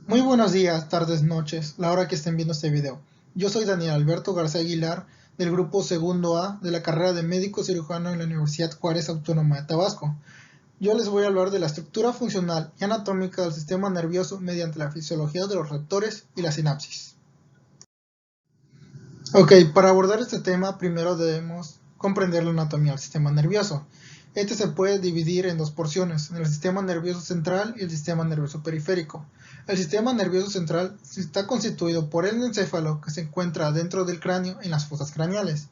Muy buenos días, tardes, noches, la hora que estén viendo este video. Yo soy Daniel Alberto García Aguilar, del grupo segundo A de la carrera de médico cirujano en la Universidad Juárez Autónoma de Tabasco. Yo les voy a hablar de la estructura funcional y anatómica del sistema nervioso mediante la fisiología de los receptores y la sinapsis. Ok, para abordar este tema primero debemos comprender la anatomía del sistema nervioso. Este se puede dividir en dos porciones, en el sistema nervioso central y el sistema nervioso periférico. El sistema nervioso central está constituido por el encéfalo, que se encuentra dentro del cráneo en las fosas craneales,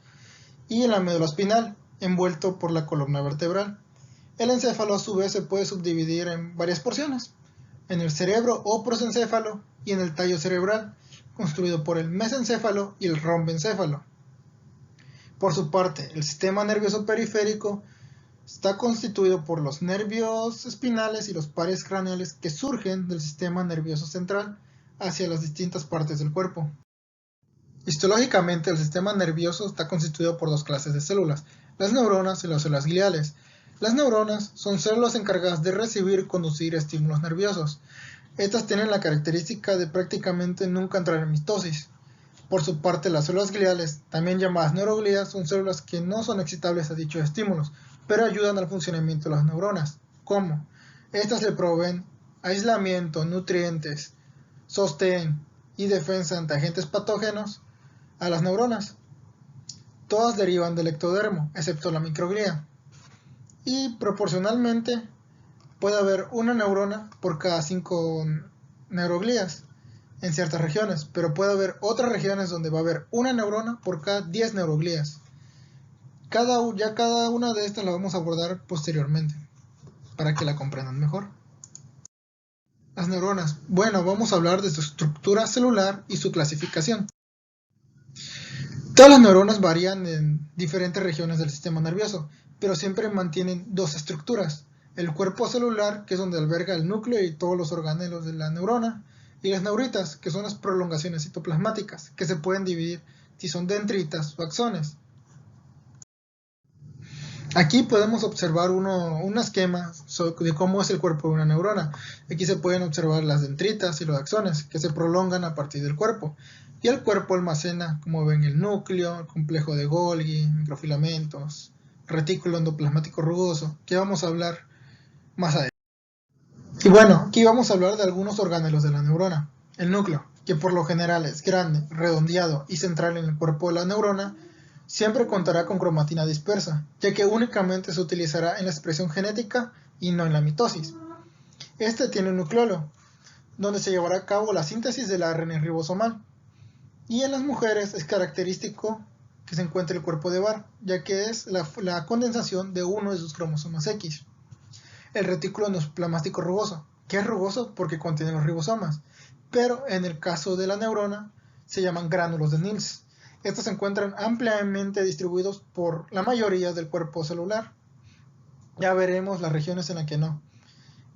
y en la médula espinal, envuelto por la columna vertebral. El encéfalo a su vez se puede subdividir en varias porciones, en el cerebro o prosencéfalo y en el tallo cerebral, construido por el mesencéfalo y el rombencéfalo. Por su parte, el sistema nervioso periférico está constituido por los nervios espinales y los pares craneales que surgen del sistema nervioso central hacia las distintas partes del cuerpo. Histológicamente, el sistema nervioso está constituido por dos clases de células, las neuronas y las células gliales. Las neuronas son células encargadas de recibir y conducir estímulos nerviosos. Estas tienen la característica de prácticamente nunca entrar en mitosis. Por su parte, las células gliales, también llamadas neuroglías, son células que no son excitables a dichos estímulos, pero ayudan al funcionamiento de las neuronas. ¿Cómo? Estas le proveen aislamiento, nutrientes, sostén y defensa ante agentes patógenos a las neuronas. Todas derivan del ectodermo, excepto la microglía. Y proporcionalmente puede haber una neurona por cada 5 neuroglías en ciertas regiones, pero puede haber otras regiones donde va a haber una neurona por cada 10 neuroglías. Cada una de estas la vamos a abordar posteriormente, para que la comprendan mejor. Las neuronas. Bueno, vamos a hablar de su estructura celular y su clasificación. Todas las neuronas varían en diferentes regiones del sistema nervioso, pero siempre mantienen dos estructuras. El cuerpo celular, que es donde alberga el núcleo y todos los organelos de la neurona, y las neuritas, que son las prolongaciones citoplasmáticas, que se pueden dividir si son dendritas o axones. Aquí podemos observar un esquema de cómo es el cuerpo de una neurona. Aquí se pueden observar las dendritas y los axones, que se prolongan a partir del cuerpo. Y el cuerpo almacena, como ven, el núcleo, el complejo de Golgi, microfilamentos, retículo endoplasmático rugoso, que vamos a hablar más adelante. Y bueno, aquí vamos a hablar de algunos organelos de la neurona. El núcleo, que por lo general es grande, redondeado y central en el cuerpo de la neurona, siempre contará con cromatina dispersa, ya que únicamente se utilizará en la expresión genética y no en la mitosis. Este tiene un nucleolo, donde se llevará a cabo la síntesis del ARN ribosomal. Y en las mujeres es característico que se encuentre el cuerpo de Barr, ya que es la condensación de uno de sus cromosomas X. El retículo endoplasmático rugoso, que es rugoso porque contiene los ribosomas, pero en el caso de la neurona se llaman gránulos de Nils. Estos se encuentran ampliamente distribuidos por la mayoría del cuerpo celular. Ya veremos las regiones en las que no.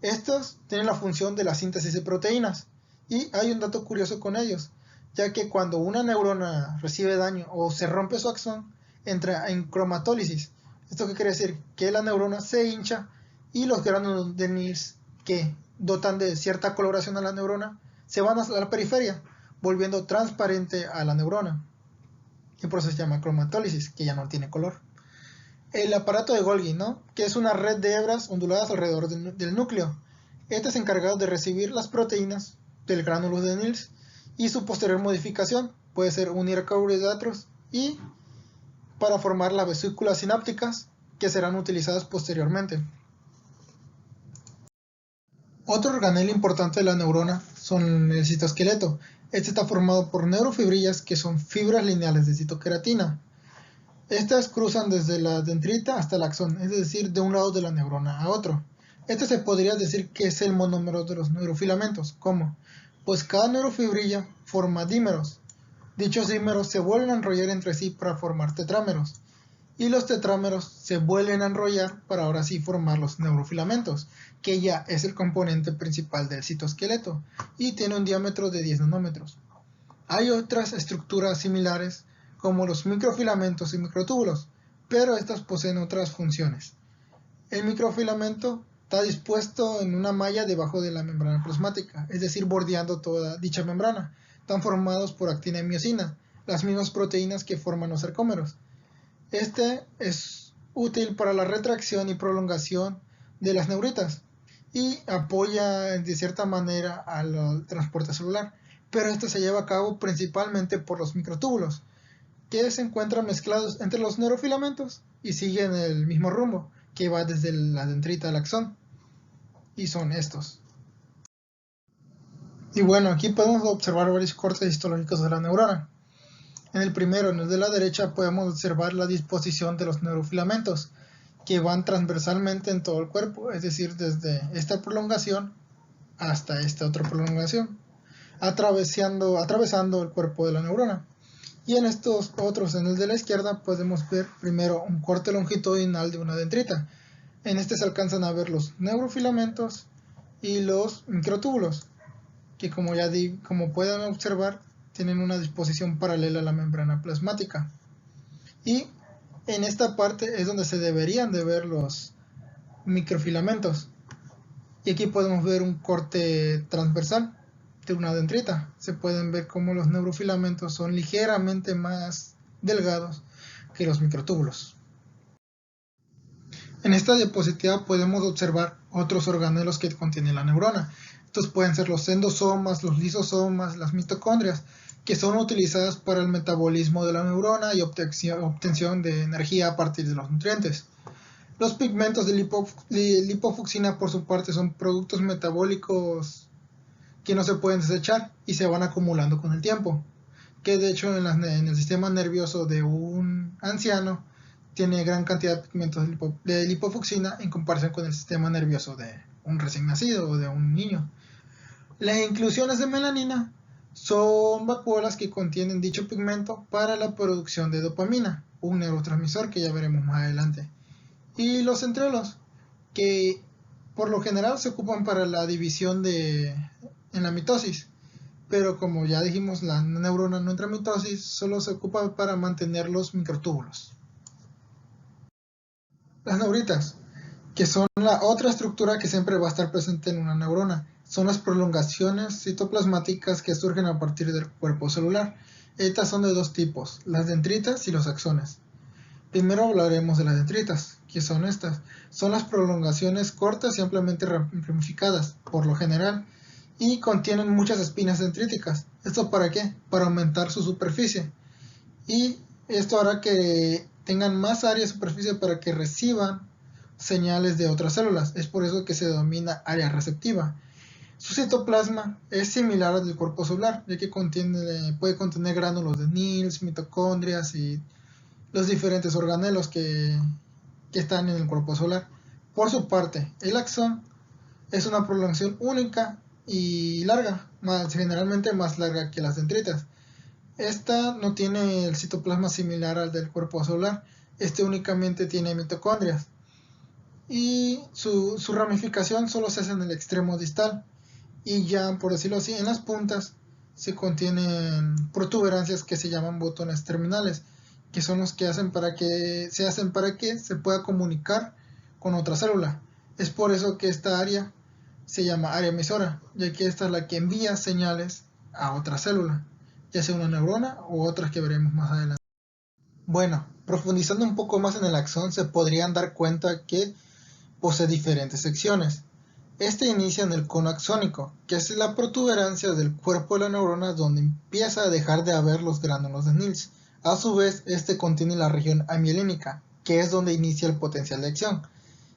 Estos tienen la función de la síntesis de proteínas, y hay un dato curioso con ellos, ya que cuando una neurona recibe daño o se rompe su axón, entra en cromatólisis. ¿Esto qué quiere decir? Que la neurona se hincha y los gránulos de Nils, que dotan de cierta coloración a la neurona, se van a la periferia, volviendo transparente a la neurona. Y por eso se llama cromatólisis, que ya no tiene color. El aparato de Golgi, ¿no? Que es una red de hebras onduladas alrededor del núcleo. Este es encargado de recibir las proteínas del gránulo de Nils y su posterior modificación puede ser unir carbohidratos y para formar las vesículas sinápticas que serán utilizadas posteriormente. Otro organelo importante de la neurona son el citoesqueleto. Este está formado por neurofibrillas, que son fibras lineales de citoqueratina. Estas cruzan desde la dendrita hasta el axón, es decir, de un lado de la neurona a otro. Este se podría decir que es el monómero de los neurofilamentos. ¿Cómo? Pues cada neurofibrilla forma dímeros. Dichos dímeros se vuelven a enrollar entre sí para formar tetrámeros. Y los tetrámeros se vuelven a enrollar para ahora sí formar los neurofilamentos, que ya es el componente principal del citoesqueleto y tiene un diámetro de 10 nanómetros. Hay otras estructuras similares como los microfilamentos y microtúbulos, pero estas poseen otras funciones. El microfilamento Está dispuesto en una malla debajo de la membrana plasmática, es decir, bordeando toda dicha membrana. Están formados por actina y miosina, las mismas proteínas que forman los sarcómeros. Este es útil para la retracción y prolongación de las neuritas y apoya de cierta manera al transporte celular, pero esto se lleva a cabo principalmente por los microtúbulos, que se encuentran mezclados entre los neurofilamentos y siguen el mismo rumbo, que va desde la dendrita al axón, y son estos. Y bueno, aquí podemos observar varios cortes histológicos de la neurona. En el primero, en el de la derecha, podemos observar la disposición de los neurofilamentos, que van transversalmente en todo el cuerpo, es decir, desde esta prolongación hasta esta otra prolongación, atravesando el cuerpo de la neurona. Y en estos otros, en el de la izquierda, podemos ver primero un corte longitudinal de una dendrita. En este se alcanzan a ver los neurofilamentos y los microtúbulos, que como pueden observar, tienen una disposición paralela a la membrana plasmática. Y en esta parte es donde se deberían de ver los microfilamentos. Y aquí podemos ver un corte transversal de una dendrita. Se pueden ver cómo los neurofilamentos son ligeramente más delgados que los microtúbulos. En esta diapositiva podemos observar otros organelos que contiene la neurona. Estos pueden ser los endosomas, los lisosomas, las mitocondrias, que son utilizadas para el metabolismo de la neurona y obtención de energía a partir de los nutrientes. Los pigmentos de lipofucsina, por su parte, son productos metabólicos que no se pueden desechar y se van acumulando con el tiempo, que de hecho en el sistema nervioso de un anciano tiene gran cantidad de pigmentos de lipofucsina en comparación con el sistema nervioso de un recién nacido o de un niño. Las inclusiones de melanina son vacuolas que contienen dicho pigmento para la producción de dopamina, un neurotransmisor que ya veremos más adelante. Y los centriolos, que por lo general se ocupan para la división en la mitosis, pero como ya dijimos, la neurona no entra en mitosis, solo se ocupa para mantener los microtúbulos. Las neuritas, que son la otra estructura que siempre va a estar presente en una neurona, son las prolongaciones citoplasmáticas que surgen a partir del cuerpo celular. Estas son de dos tipos, las dendritas y los axones. Primero hablaremos de las dendritas, que son estas. Son las prolongaciones cortas y ampliamente ramificadas, por lo general, y contienen muchas espinas dendríticas. ¿Esto para qué? Para aumentar su superficie. Y esto hará que tengan más área de superficie para que reciban señales de otras células. Es por eso que se denomina área receptiva. Su citoplasma es similar al del cuerpo celular, ya que puede contener gránulos de Nils, mitocondrias y los diferentes organelos que están en el cuerpo celular. Por su parte, el axón es una prolongación única y larga, generalmente más larga que las dendritas. Esta no tiene el citoplasma similar al del cuerpo celular, este únicamente tiene mitocondrias. Y su ramificación solo se hace en el extremo distal. Y ya, por decirlo así, en las puntas se contienen protuberancias que se llaman botones terminales, que son los que hacen para que se pueda comunicar con otra célula. Es por eso que esta área se llama área emisora, ya que esta es la que envía señales a otra célula, ya sea una neurona u otras que veremos más adelante. Bueno, profundizando un poco más en el axón, se podrían dar cuenta que posee diferentes secciones. Este inicia en el cono axónico, que es la protuberancia del cuerpo de la neurona donde empieza a dejar de haber los gránulos de Nils. A su vez, este contiene la región amielínica, que es donde inicia el potencial de acción,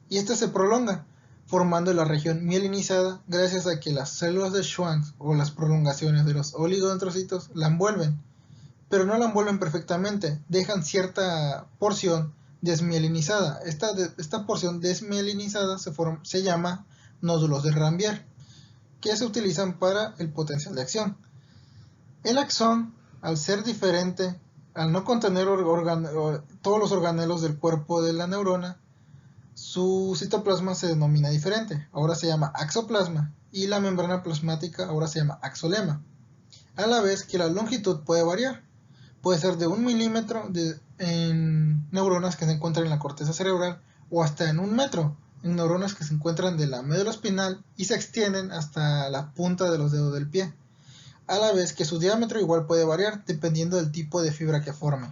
y este se prolonga, formando la región mielinizada gracias a que las células de Schwann o las prolongaciones de los oligodendrocitos la envuelven, pero no la envuelven perfectamente, dejan cierta porción desmielinizada. Esta porción desmielinizada se llama nódulos de Ranvier, que se utilizan para el potencial de acción. El axón, al ser diferente, al no contener todos los organelos del cuerpo de la neurona, su citoplasma se denomina diferente, ahora se llama axoplasma, y la membrana plasmática ahora se llama axolema, a la vez que la longitud puede variar. Puede ser de 1 milímetro en neuronas que se encuentran en la corteza cerebral o hasta en 1 metro en neuronas que se encuentran de la médula espinal y se extienden hasta la punta de los dedos del pie, a la vez que su diámetro igual puede variar dependiendo del tipo de fibra que forme.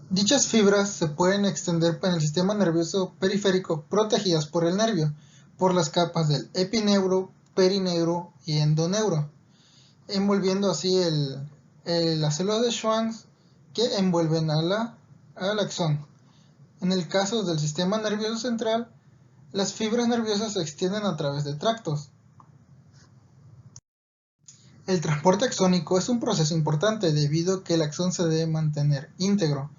Dichas fibras se pueden extender en el sistema nervioso periférico protegidas por el nervio, por las capas del epineuro, perineuro y endoneuro, envolviendo así las células de Schwann que envuelven al axón. En el caso del sistema nervioso central, las fibras nerviosas se extienden a través de tractos. El transporte axónico es un proceso importante debido a que el axón se debe mantener íntegro,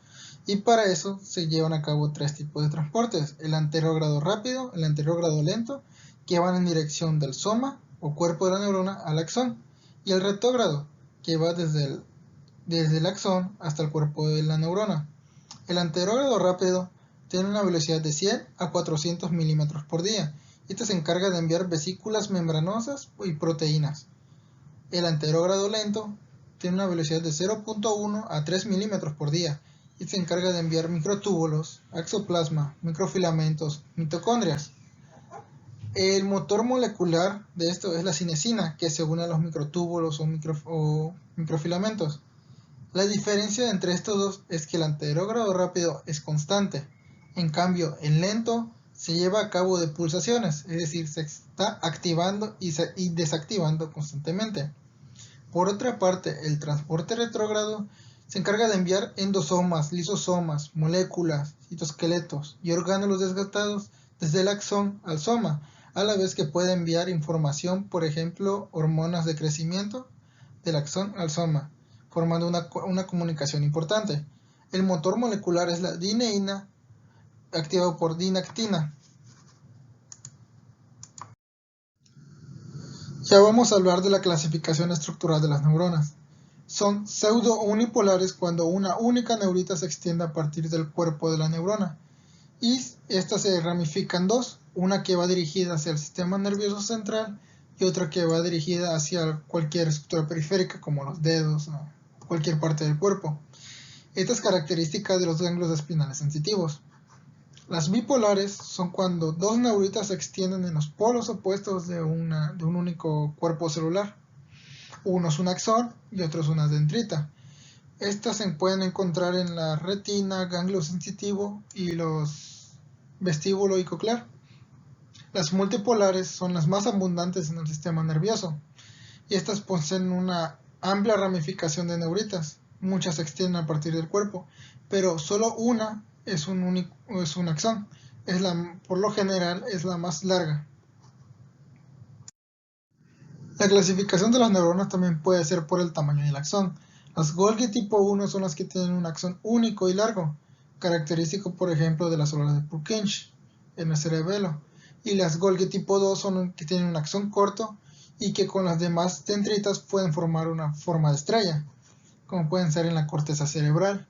y para eso se llevan a cabo tres tipos de transportes: el anterogrado rápido, el anterogrado lento, que van en dirección del soma o cuerpo de la neurona al axón, y el retrógrado, que va desde el axón hasta el cuerpo de la neurona. El anterogrado rápido tiene una velocidad de 100 a 400 milímetros por día, y este se encarga de enviar vesículas membranosas y proteínas. El anterogrado lento tiene una velocidad de 0.1 a 3 milímetros por día, y se encarga de enviar microtúbulos, axoplasma, microfilamentos, mitocondrias. El motor molecular de esto es la cinesina, que se une a los microtúbulos o microfilamentos. La diferencia entre estos dos es que el anterogrado rápido es constante, en cambio el lento se lleva a cabo de pulsaciones, es decir, se está activando y desactivando constantemente. Por otra parte, el transporte retrógrado se encarga de enviar endosomas, lisosomas, moléculas, citoesqueletos y orgánulos desgastados desde el axón al soma, a la vez que puede enviar información, por ejemplo, hormonas de crecimiento del axón al soma, formando una comunicación importante. El motor molecular es la dineína, activado por dinactina. Ya vamos a hablar de la clasificación estructural de las neuronas. Son pseudo-unipolares cuando una única neurita se extiende a partir del cuerpo de la neurona, y esta se ramifica en dos, una que va dirigida hacia el sistema nervioso central y otra que va dirigida hacia cualquier estructura periférica como los dedos o cualquier parte del cuerpo. Esta es característica de los ganglios espinales sensitivos. Las bipolares son cuando dos neuritas se extienden en los polos opuestos de un único cuerpo celular. Uno es un axón y otro es una dendrita. Estas se pueden encontrar en la retina, ganglio sensitivo y los vestíbulo y coclear. Las multipolares son las más abundantes en el sistema nervioso, y estas poseen una amplia ramificación de neuritas. Muchas se extienden a partir del cuerpo, pero solo una es un axón. Por lo general es la más larga. La clasificación de las neuronas también puede ser por el tamaño del axón. Las Golgi tipo 1 son las que tienen un axón único y largo, característico por ejemplo de las células de Purkinje en el cerebelo, y las Golgi tipo 2 son las que tienen un axón corto y que con las demás dendritas pueden formar una forma de estrella, como pueden ser en la corteza cerebral.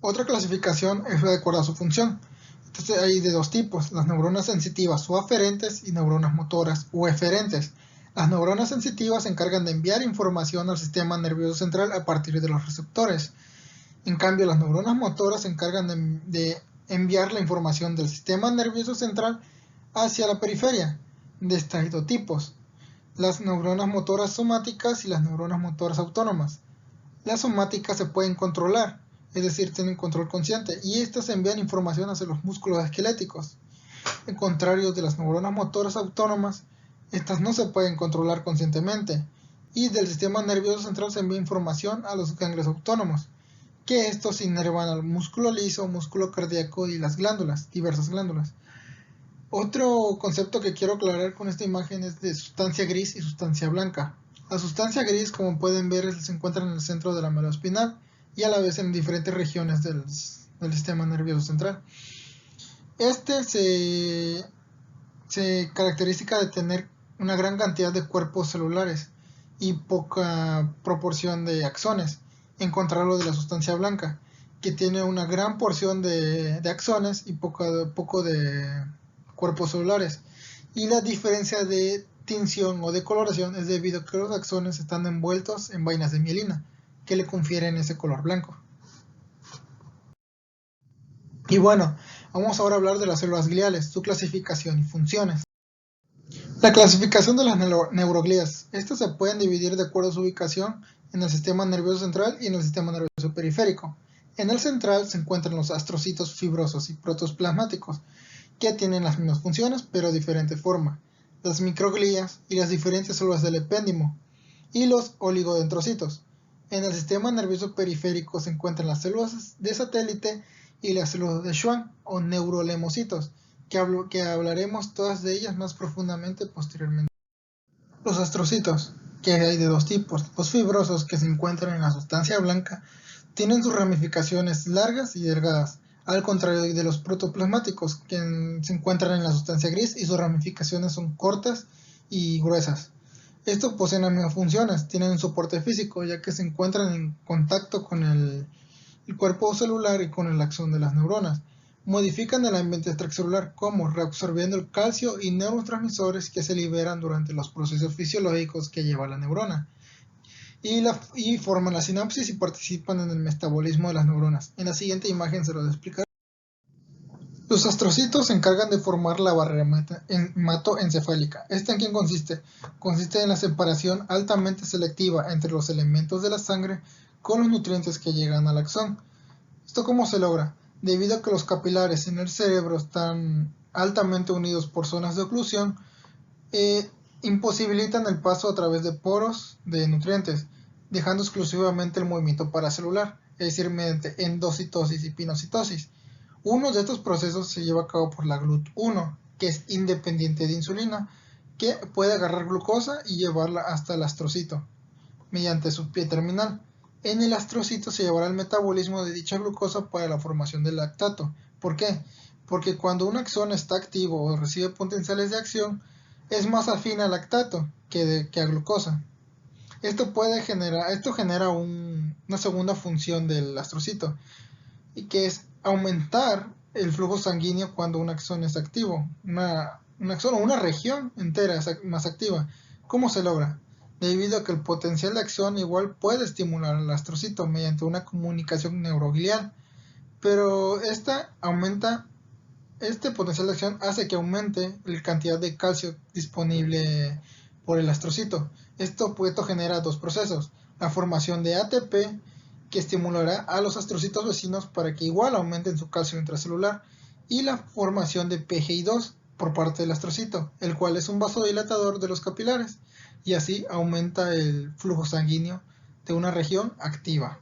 Otra clasificación es de acuerdo a su función. Entonces hay de dos tipos: las neuronas sensitivas o aferentes y neuronas motoras o eferentes. Las neuronas sensitivas se encargan de enviar información al sistema nervioso central a partir de los receptores. En cambio, las neuronas motoras se encargan de enviar la información del sistema nervioso central hacia la periferia. De estos dos tipos: las neuronas motoras somáticas y las neuronas motoras autónomas. Las somáticas se pueden controlar, es decir, tienen control consciente, y estas envían información hacia los músculos esqueléticos. En contrario de las neuronas motoras autónomas, estas no se pueden controlar conscientemente, y del sistema nervioso central se envía información a los ganglios autónomos, que estos inervan al músculo liso, músculo cardíaco y las glándulas, diversas glándulas. Otro concepto que quiero aclarar con esta imagen es de sustancia gris y sustancia blanca. La sustancia gris, como pueden ver, se encuentra en el centro de la médula espinal y a la vez en diferentes regiones del sistema nervioso central. Este se caracteriza de tener una gran cantidad de cuerpos celulares y poca proporción de axones, en contrario de la sustancia blanca, que tiene una gran porción de axones y poco de cuerpos celulares. Y la diferencia de tinción o de coloración es debido a que los axones están envueltos en vainas de mielina, que le confieren ese color blanco. Y bueno, Vamos ahora a hablar de las células gliales, su clasificación y funciones. La clasificación de las neuroglías. Estas se pueden dividir de acuerdo a su ubicación en el sistema nervioso central y en el sistema nervioso periférico. En el central se encuentran los astrocitos fibrosos y protoplasmáticos, que tienen las mismas funciones pero de diferente forma, las microglías y las diferentes células del epéndimo, y los oligodendrocitos. En el sistema nervioso periférico se encuentran las células de satélite y las células de Schwann o neurolemocitos, que hablaremos todas de ellas más profundamente posteriormente. Los astrocitos, que hay de dos tipos, los fibrosos, que se encuentran en la sustancia blanca, tienen sus ramificaciones largas y delgadas, al contrario de los protoplasmáticos, que se encuentran en la sustancia gris y sus ramificaciones son cortas y gruesas. Estos poseen las mismas funciones, tienen un soporte físico, ya que se encuentran en contacto con el cuerpo celular y con el axón de las neuronas. Modifican el ambiente extracelular, como reabsorbiendo el calcio y neurotransmisores que se liberan durante los procesos fisiológicos que lleva la neurona, y forman la sinapsis y participan en el metabolismo de las neuronas. En la siguiente imagen se los explicaré. Los astrocitos se encargan de formar la barrera hematoencefálica. ¿Esta en qué consiste? Consiste en la separación altamente selectiva entre los elementos de la sangre con los nutrientes que llegan al axón. ¿Esto cómo se logra? Debido a que los capilares en el cerebro están altamente unidos por zonas de oclusión, imposibilitan el paso a través de poros de nutrientes, dejando exclusivamente el movimiento paracelular, es decir, mediante endocitosis y pinocitosis. Uno de estos procesos se lleva a cabo por la GLUT1, que es independiente de insulina, que puede agarrar glucosa y llevarla hasta el astrocito, mediante su pie terminal. En el astrocito se llevará el metabolismo de dicha glucosa para la formación del lactato. ¿Por qué? Porque cuando un axón está activo o recibe potenciales de acción, es más afín al lactato que a glucosa. Esto genera una segunda función del astrocito, y que es aumentar el flujo sanguíneo cuando un axón es activo, un axón o una región entera es más activa. ¿Cómo se logra? Debido a que el potencial de acción igual puede estimular al astrocito mediante una comunicación neuroglial, pero este potencial de acción hace que aumente la cantidad de calcio disponible por el astrocito. Esto genera dos procesos: la formación de ATP, que estimulará a los astrocitos vecinos para que igual aumenten su calcio intracelular, y la formación de PGI2 por parte del astrocito, el cual es un vasodilatador de los capilares, y así aumenta el flujo sanguíneo de una región activa.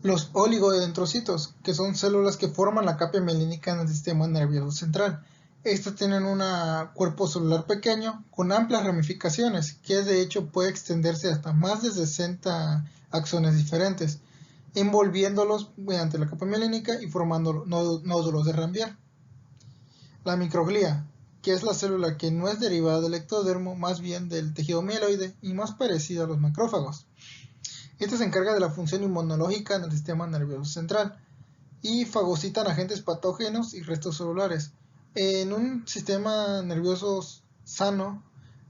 Los oligodendrocitos, que son células que forman la capa mielínica en el sistema nervioso central. Estas tienen un cuerpo celular pequeño con amplias ramificaciones, que de hecho puede extenderse hasta más de 60 axones diferentes, envolviéndolos mediante la capa mielínica y formando nódulos de Ranvier. La microglía, que es la célula que no es derivada del ectodermo, más bien del tejido mieloide y más parecida a los macrófagos. Esta se encarga de la función inmunológica en el sistema nervioso central y fagocitan agentes patógenos y restos celulares. En un sistema nervioso sano,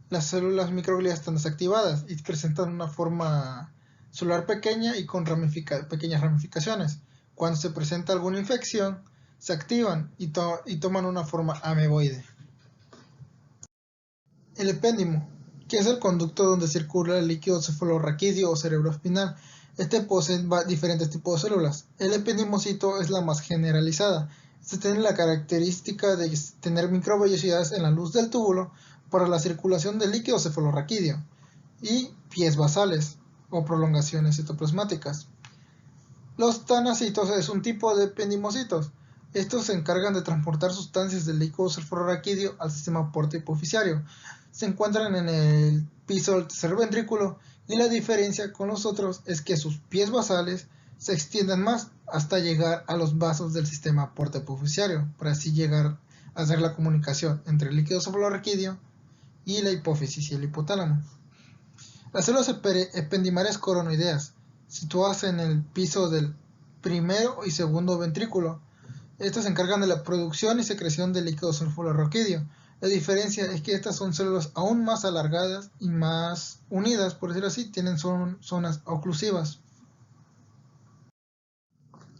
las células microglias están desactivadas y presentan una forma celular pequeña y con pequeñas ramificaciones. Cuando se presenta alguna infección, se activan y toman una forma ameboide. El epéndimo, que es el conducto donde circula el líquido cefalorraquídeo o cerebroespinal. Este posee diferentes tipos de células. El ependimocito es la más generalizada. Este tiene la característica de tener microvellosidades en la luz del túbulo para la circulación del líquido cefalorraquídeo y pies basales o prolongaciones citoplasmáticas. Los tanacitos es un tipo de ependimocitos. Estos se encargan de transportar sustancias del líquido cefalorraquídeo al sistema porto-hipofisiario. Se encuentran en el piso del tercer ventrículo, y la diferencia con los otros es que sus pies basales se extienden más hasta llegar a los vasos del sistema porto-hipofisiario, para así llegar a hacer la comunicación entre el líquido cefalorraquídeo y la hipófisis y el hipotálamo. Las células ependimarias coronoideas, situadas en el piso del primero y segundo ventrículo. Estas se encargan de la producción y secreción del líquido cefalorraquídeo. La diferencia es que estas son células aún más alargadas y más unidas, por decirlo así, tienen zonas oclusivas.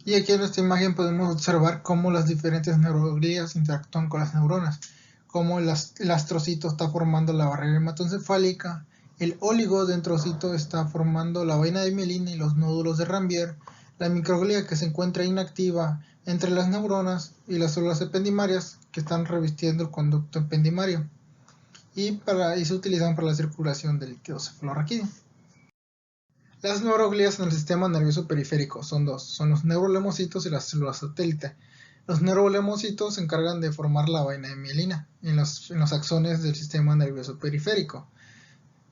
Y aquí en esta imagen podemos observar cómo las diferentes neuroglías interactúan con las neuronas, cómo el astrocito está formando la barrera hematoencefálica, el oligodendrocito está formando la vaina de mielina y los nódulos de Ranvier, la microglía que se encuentra inactiva entre las neuronas y las células ependimarias que están revistiendo el conducto ependimario y se utilizan para la circulación del líquido cefalorraquídeo. Las neuroglías en el sistema nervioso periférico son dos, son los neurolemocitos y las células satélite. Los neurolemocitos se encargan de formar la vaina de mielina en los axones del sistema nervioso periférico.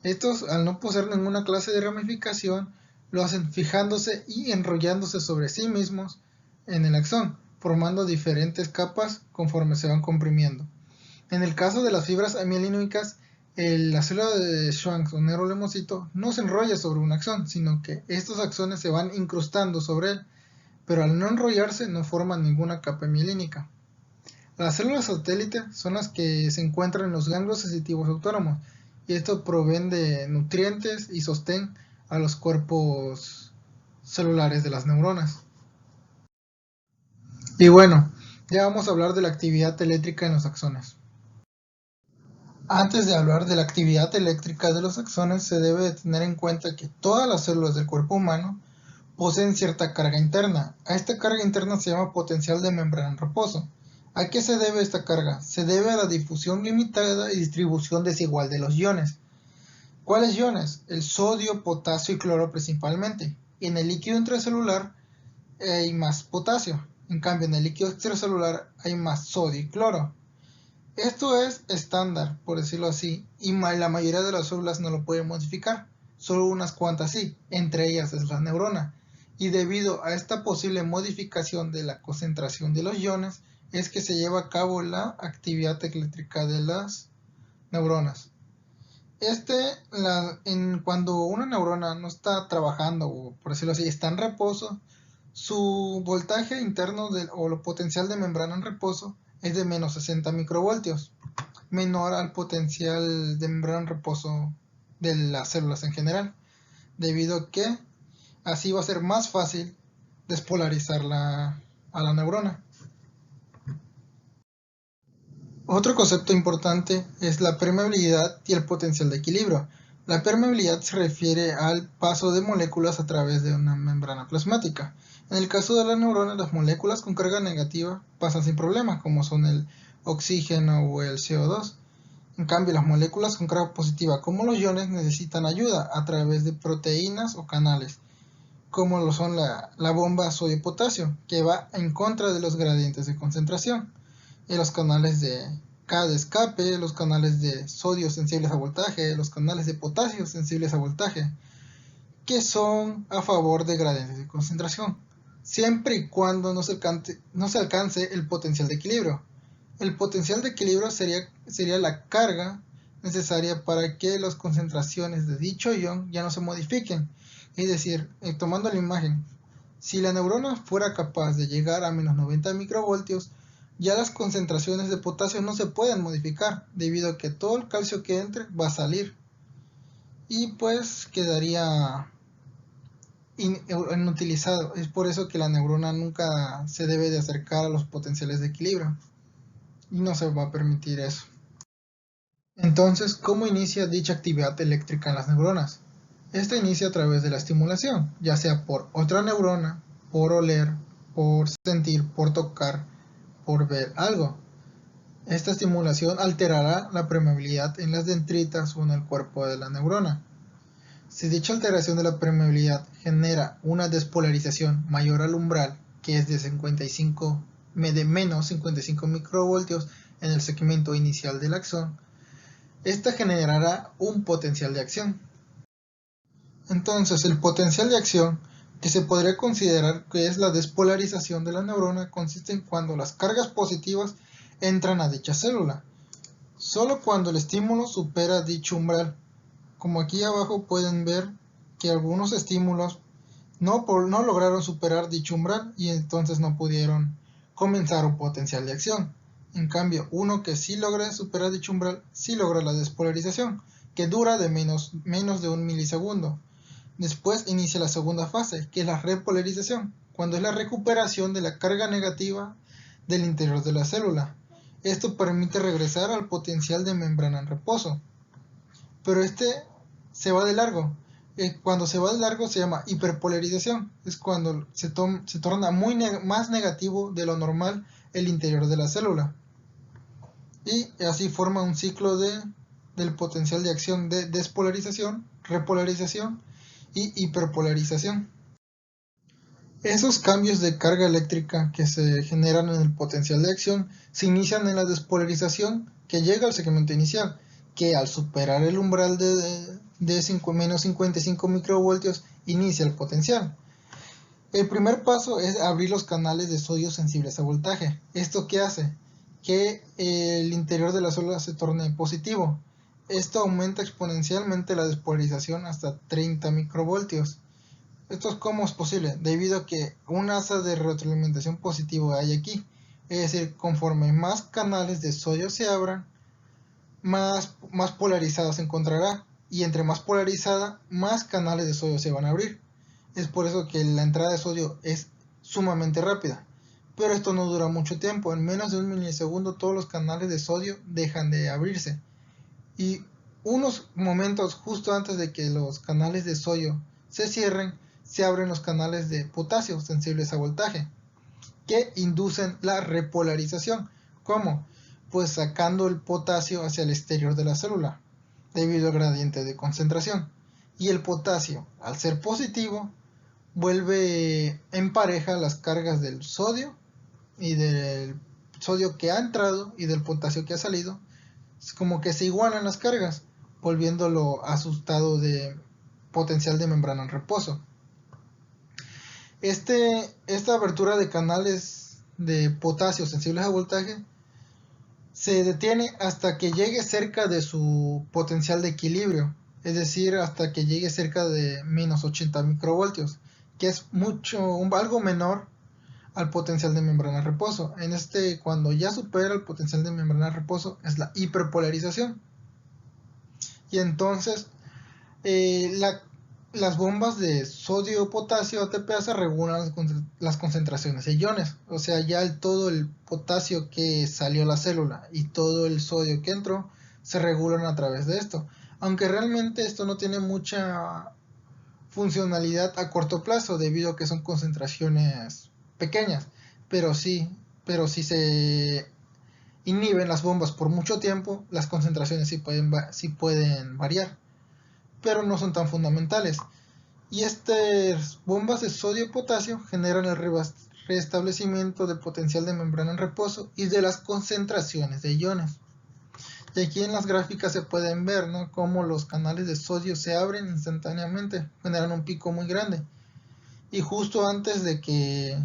Estos, al no poseer ninguna clase de ramificación, lo hacen fijándose y enrollándose sobre sí mismos en el axón, formando diferentes capas conforme se van comprimiendo. En el caso de las fibras amielinoicas, la célula de Schwann o neurolemocito no se enrolla sobre un axón, sino que estos axones se van incrustando sobre él, pero al no enrollarse no forman ninguna capa mielínica. Las células satélite son las que se encuentran en los ganglios sensitivos autónomos, y esto proveen de nutrientes y sostén a los cuerpos celulares de las neuronas. Y bueno, ya vamos a hablar de la actividad eléctrica en los axones. Antes de hablar de la actividad eléctrica de los axones, se debe de tener en cuenta que todas las células del cuerpo humano poseen cierta carga interna. A esta carga interna se llama potencial de membrana en reposo. ¿A qué se debe esta carga? Se debe a la difusión limitada y distribución desigual de los iones. ¿Cuáles iones? El sodio, potasio y cloro principalmente. En el líquido intracelular hay más potasio. En cambio, en el líquido extracelular hay más sodio y cloro. Esto es estándar, por decirlo así, y la mayoría de las células no lo pueden modificar, solo unas cuantas sí, entre ellas es la neurona. Y debido a esta posible modificación de la concentración de los iones, es que se lleva a cabo la actividad eléctrica de las neuronas. Cuando una neurona no está trabajando, o por decirlo así, está en reposo, su voltaje interno o el potencial de membrana en reposo es de menos 60 microvoltios, menor al potencial de membrana en reposo de las células en general, debido a que así va a ser más fácil despolarizar a la neurona. Otro concepto importante es la permeabilidad y el potencial de equilibrio. La permeabilidad se refiere al paso de moléculas a través de una membrana plasmática. En el caso de la neurona, las moléculas con carga negativa pasan sin problema, como son el oxígeno o el CO2. En cambio, las moléculas con carga positiva, como los iones, necesitan ayuda a través de proteínas o canales, como lo son la bomba sodio-potasio, que va en contra de los gradientes de concentración, y los canales de escape, los canales de sodio sensibles a voltaje, los canales de potasio sensibles a voltaje, que son a favor de gradientes de concentración, siempre y cuando no se alcance el potencial de equilibrio. El potencial de equilibrio sería la carga necesaria para que las concentraciones de dicho ion ya no se modifiquen. Es decir, tomando la imagen, si la neurona fuera capaz de llegar a menos 90 microvoltios, ya las concentraciones de potasio no se pueden modificar, debido a que todo el calcio que entre va a salir. Y pues quedaría inutilizado. Es por eso que la neurona nunca se debe de acercar a los potenciales de equilibrio. Y no se va a permitir eso. Entonces, ¿cómo inicia dicha actividad eléctrica en las neuronas? Esta inicia a través de la estimulación, ya sea por otra neurona, por oler, por sentir, por tocar, por ver algo. Esta estimulación alterará la permeabilidad en las dendritas o en el cuerpo de la neurona. Si dicha alteración de la permeabilidad genera una despolarización mayor al umbral, que es de menos 55 microvoltios en el segmento inicial del axón, esta generará un potencial de acción. Entonces, el potencial de acción, que se podría considerar que es la despolarización de la neurona, consiste en cuando las cargas positivas entran a dicha célula, solo cuando el estímulo supera dicho umbral. Como aquí abajo pueden ver que algunos estímulos no lograron superar dicho umbral y entonces no pudieron comenzar un potencial de acción. En cambio, uno que sí logra superar dicho umbral, sí logra la despolarización, que dura de menos de un milisegundo. Después inicia la segunda fase, que es la repolarización, cuando es la recuperación de la carga negativa del interior de la célula. Esto permite regresar al potencial de membrana en reposo. Pero se va de largo. Cuando se va de largo se llama hiperpolarización. Es cuando se torna más negativo de lo normal el interior de la célula. Y así forma un ciclo del potencial de acción de despolarización, repolarización y hiperpolarización. Esos cambios de carga eléctrica que se generan en el potencial de acción se inician en la despolarización que llega al segmento inicial, que al superar el umbral de menos 55 microvoltios inicia el potencial. El primer paso es abrir los canales de sodio sensibles a voltaje. ¿Esto qué hace? Que el interior de la célula se torne positivo. Esto aumenta exponencialmente la despolarización hasta 30 microvoltios. ¿Esto cómo es posible? Debido a que un asa de retroalimentación positivo hay aquí. Es decir, conforme más canales de sodio se abran, más polarizada se encontrará. Y entre más polarizada, más canales de sodio se van a abrir. Es por eso que la entrada de sodio es sumamente rápida. Pero esto no dura mucho tiempo. En menos de un milisegundo todos los canales de sodio dejan de abrirse. Y unos momentos justo antes de que los canales de sodio se cierren, se abren los canales de potasio sensibles a voltaje, que inducen la repolarización. ¿Cómo? Pues sacando el potasio hacia el exterior de la célula, debido al gradiente de concentración. Y el potasio, al ser positivo, vuelve en pareja las cargas del sodio y del sodio que ha entrado y del potasio que ha salido. Es como que se igualan las cargas, volviéndolo a su estado de potencial de membrana en reposo. Esta abertura de canales de potasio sensibles a voltaje se detiene hasta que llegue cerca de su potencial de equilibrio, es decir, hasta que llegue cerca de menos 80 microvoltios, que es algo menor al potencial de membrana en reposo. Cuando ya supera el potencial de membrana en reposo, es la hiperpolarización. Y entonces las bombas de sodio-potasio ATPase regulan las concentraciones de iones. O sea, ya todo el potasio que salió a la célula y todo el sodio que entró se regulan a través de esto. Aunque realmente esto no tiene mucha funcionalidad a corto plazo debido a que son concentraciones pequeñas. Pero si se inhiben las bombas por mucho tiempo, las concentraciones sí pueden variar, pero no son tan fundamentales. Y estas bombas de sodio y potasio generan el restablecimiento del potencial de membrana en reposo y de las concentraciones de iones. Y aquí en las gráficas se pueden ver, ¿no?, cómo los canales de sodio se abren instantáneamente, generan un pico muy grande. Y justo antes de que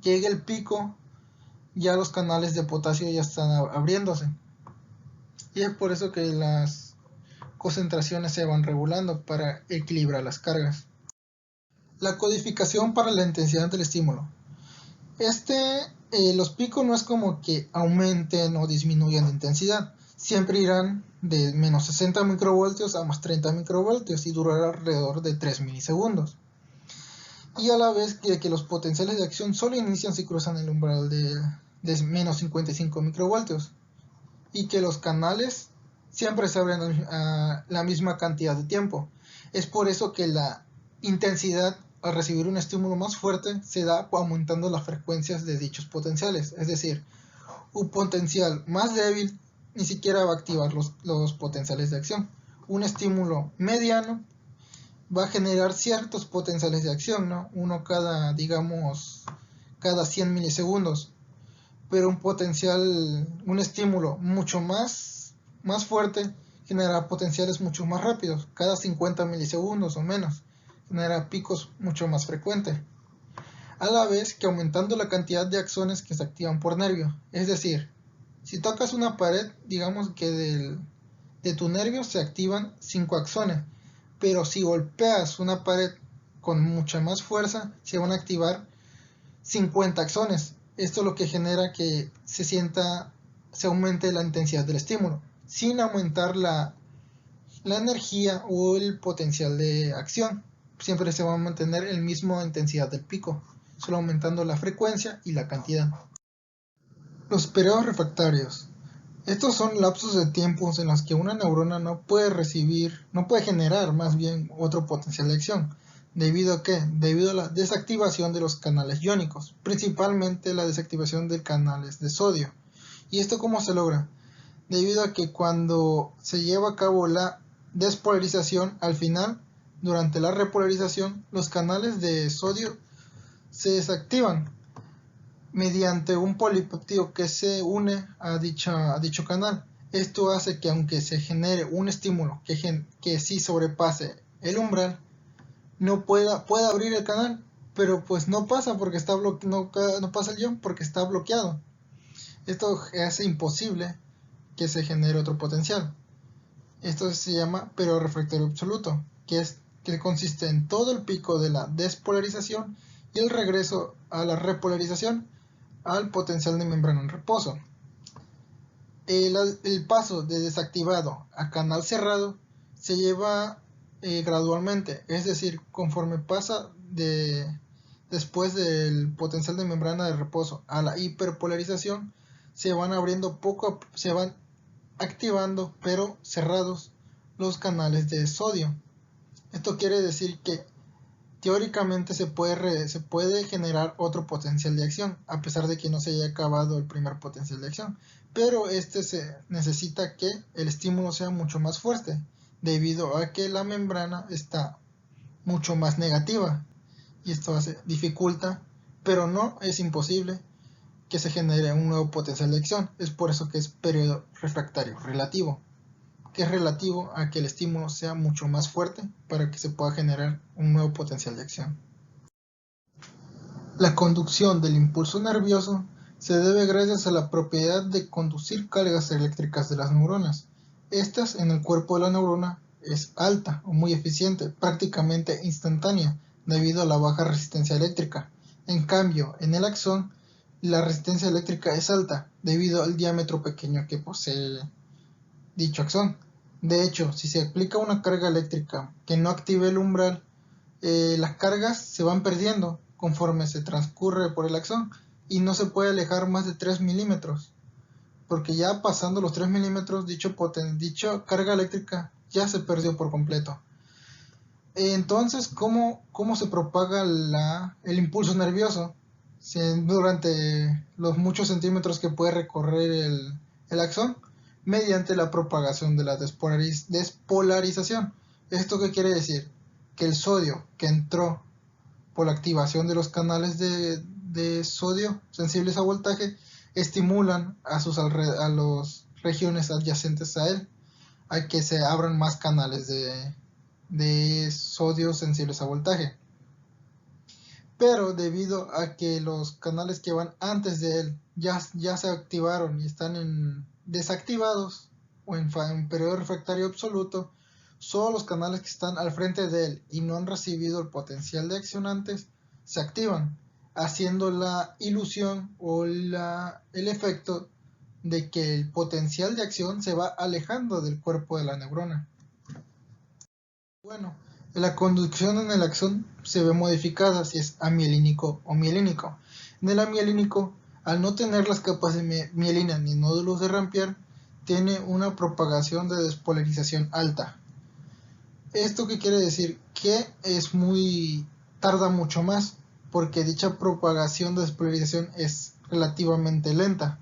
llegue el pico, ya los canales de potasio ya están abriéndose. Y es por eso que las concentraciones se van regulando para equilibrar las cargas. La codificación para la intensidad del estímulo. Los picos no es como que aumenten o disminuyan de intensidad. Siempre irán de menos 60 microvoltios a más 30 microvoltios y durará alrededor de 3 milisegundos. Y a la vez que los potenciales de acción solo inician si cruzan el umbral de menos 55 microvoltios. Y que los canales siempre se abren a la misma cantidad de tiempo. Es por eso que la intensidad al recibir un estímulo más fuerte se da aumentando las frecuencias de dichos potenciales. Es decir, un potencial más débil ni siquiera va a activar los potenciales de acción. Un estímulo mediano va a generar ciertos potenciales de acción, ¿no? Uno cada 100 milisegundos. Pero un estímulo mucho más fuerte genera potenciales mucho más rápidos, cada 50 milisegundos o menos, genera picos mucho más frecuentes, a la vez que aumentando la cantidad de axones que se activan por nervio. Es decir, si tocas una pared, digamos que de tu nervio se activan 5 axones, pero si golpeas una pared con mucha más fuerza, se van a activar 50 axones. Esto es lo que genera que se aumente la intensidad del estímulo, sin aumentar la energía o el potencial de acción. Siempre se va a mantener la misma intensidad del pico. solo aumentando la frecuencia y la cantidad. Los periodos refractarios. Estos son lapsos de tiempos en los que una neurona no puede generar más bien otro potencial de acción. ¿Debido a qué? Debido a la desactivación de los canales iónicos, principalmente la desactivación de canales de sodio. ¿Y esto cómo se logra? Debido a que cuando se lleva a cabo la despolarización, al final, durante la repolarización, los canales de sodio se desactivan mediante un polipeptido que se une a dicho canal. Esto hace que aunque se genere un estímulo que sí sobrepase el umbral, no pueda abrir el canal, pero pues no pasa porque no pasa el ion porque está bloqueado. Esto hace imposible que se genere otro potencial. Esto se llama periodo refractario absoluto, que consiste en todo el pico de la despolarización y el regreso a la repolarización al potencial de membrana en reposo. El paso de desactivado a canal cerrado se lleva gradualmente, es decir, conforme pasa después del potencial de membrana de reposo a la hiperpolarización, se van activando pero cerrados los canales de sodio. Esto quiere decir que teóricamente se puede generar otro potencial de acción, a pesar de que no se haya acabado el primer potencial de acción, pero se necesita que el estímulo sea mucho más fuerte, debido a que la membrana está mucho más negativa, y esto dificulta, pero no es imposible que se genere un nuevo potencial de acción. Es por eso que es periodo refractario relativo, que es relativo a que el estímulo sea mucho más fuerte para que se pueda generar un nuevo potencial de acción. La conducción del impulso nervioso se debe gracias a la propiedad de conducir cargas eléctricas de las neuronas. Estas en el cuerpo de la neurona es alta o muy eficiente, prácticamente instantánea, debido a la baja resistencia eléctrica. En cambio, en el axón, la resistencia eléctrica es alta, debido al diámetro pequeño que posee dicho axón. De hecho, si se aplica una carga eléctrica que no active el umbral, las cargas se van perdiendo conforme se transcurre por el axón y no se puede alejar más de 3 milímetros, porque ya pasando los 3 milímetros, dicha carga eléctrica ya se perdió por completo. Entonces, ¿cómo se propaga el impulso nervioso? Durante los muchos centímetros que puede recorrer el axón, mediante la propagación de la despolarización. ¿Esto qué quiere decir? Que el sodio que entró por la activación de los canales de sodio sensibles a voltaje estimulan a las regiones adyacentes a él a que se abran más canales de sodio sensibles a voltaje. Pero debido a que los canales que van antes de él ya se activaron y están desactivados o en periodo refractario absoluto, solo los canales que están al frente de él y no han recibido el potencial de acción antes se activan, haciendo la ilusión o el efecto de que el potencial de acción se va alejando del cuerpo de la neurona. Bueno, la conducción en el axón se ve modificada si es amielínico o mielínico. En el amielínico, al no tener las capas de mielina ni nódulos de Rampierre, tiene una propagación de despolarización alta. ¿Esto qué quiere decir? Que tarda mucho más, porque dicha propagación de despolarización es relativamente lenta,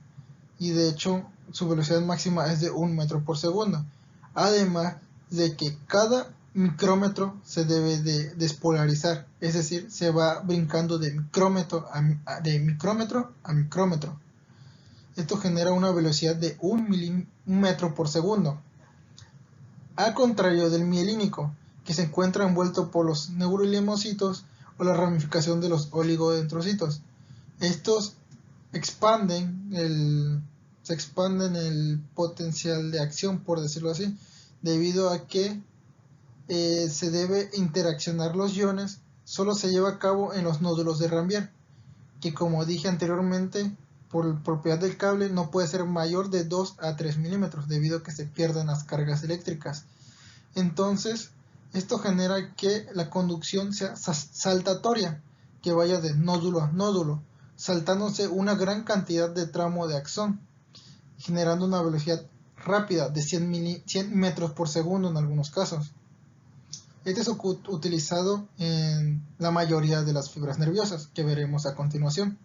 y de hecho su velocidad máxima es de 1 metro por segundo. Además de que cada micrómetro se debe de despolarizar, es decir, se va brincando de micrómetro a micrómetro. Esto genera una velocidad de 1 metro por segundo. Al contrario del mielínico, que se encuentra envuelto por los neurolimocitos o la ramificación de los oligodendrocitos. Estos se expanden el potencial de acción, por decirlo así, debido a que se debe interaccionar los iones, solo se lleva a cabo en los nódulos de Rampierre, que como dije anteriormente, por propiedad del cable no puede ser mayor de 2 a 3 milímetros, debido a que se pierden las cargas eléctricas. Entonces, esto genera que la conducción sea saltatoria, que vaya de nódulo a nódulo, saltándose una gran cantidad de tramo de axón, generando una velocidad rápida de 100 metros por segundo en algunos casos. Este es utilizado en la mayoría de las fibras nerviosas, que veremos a continuación.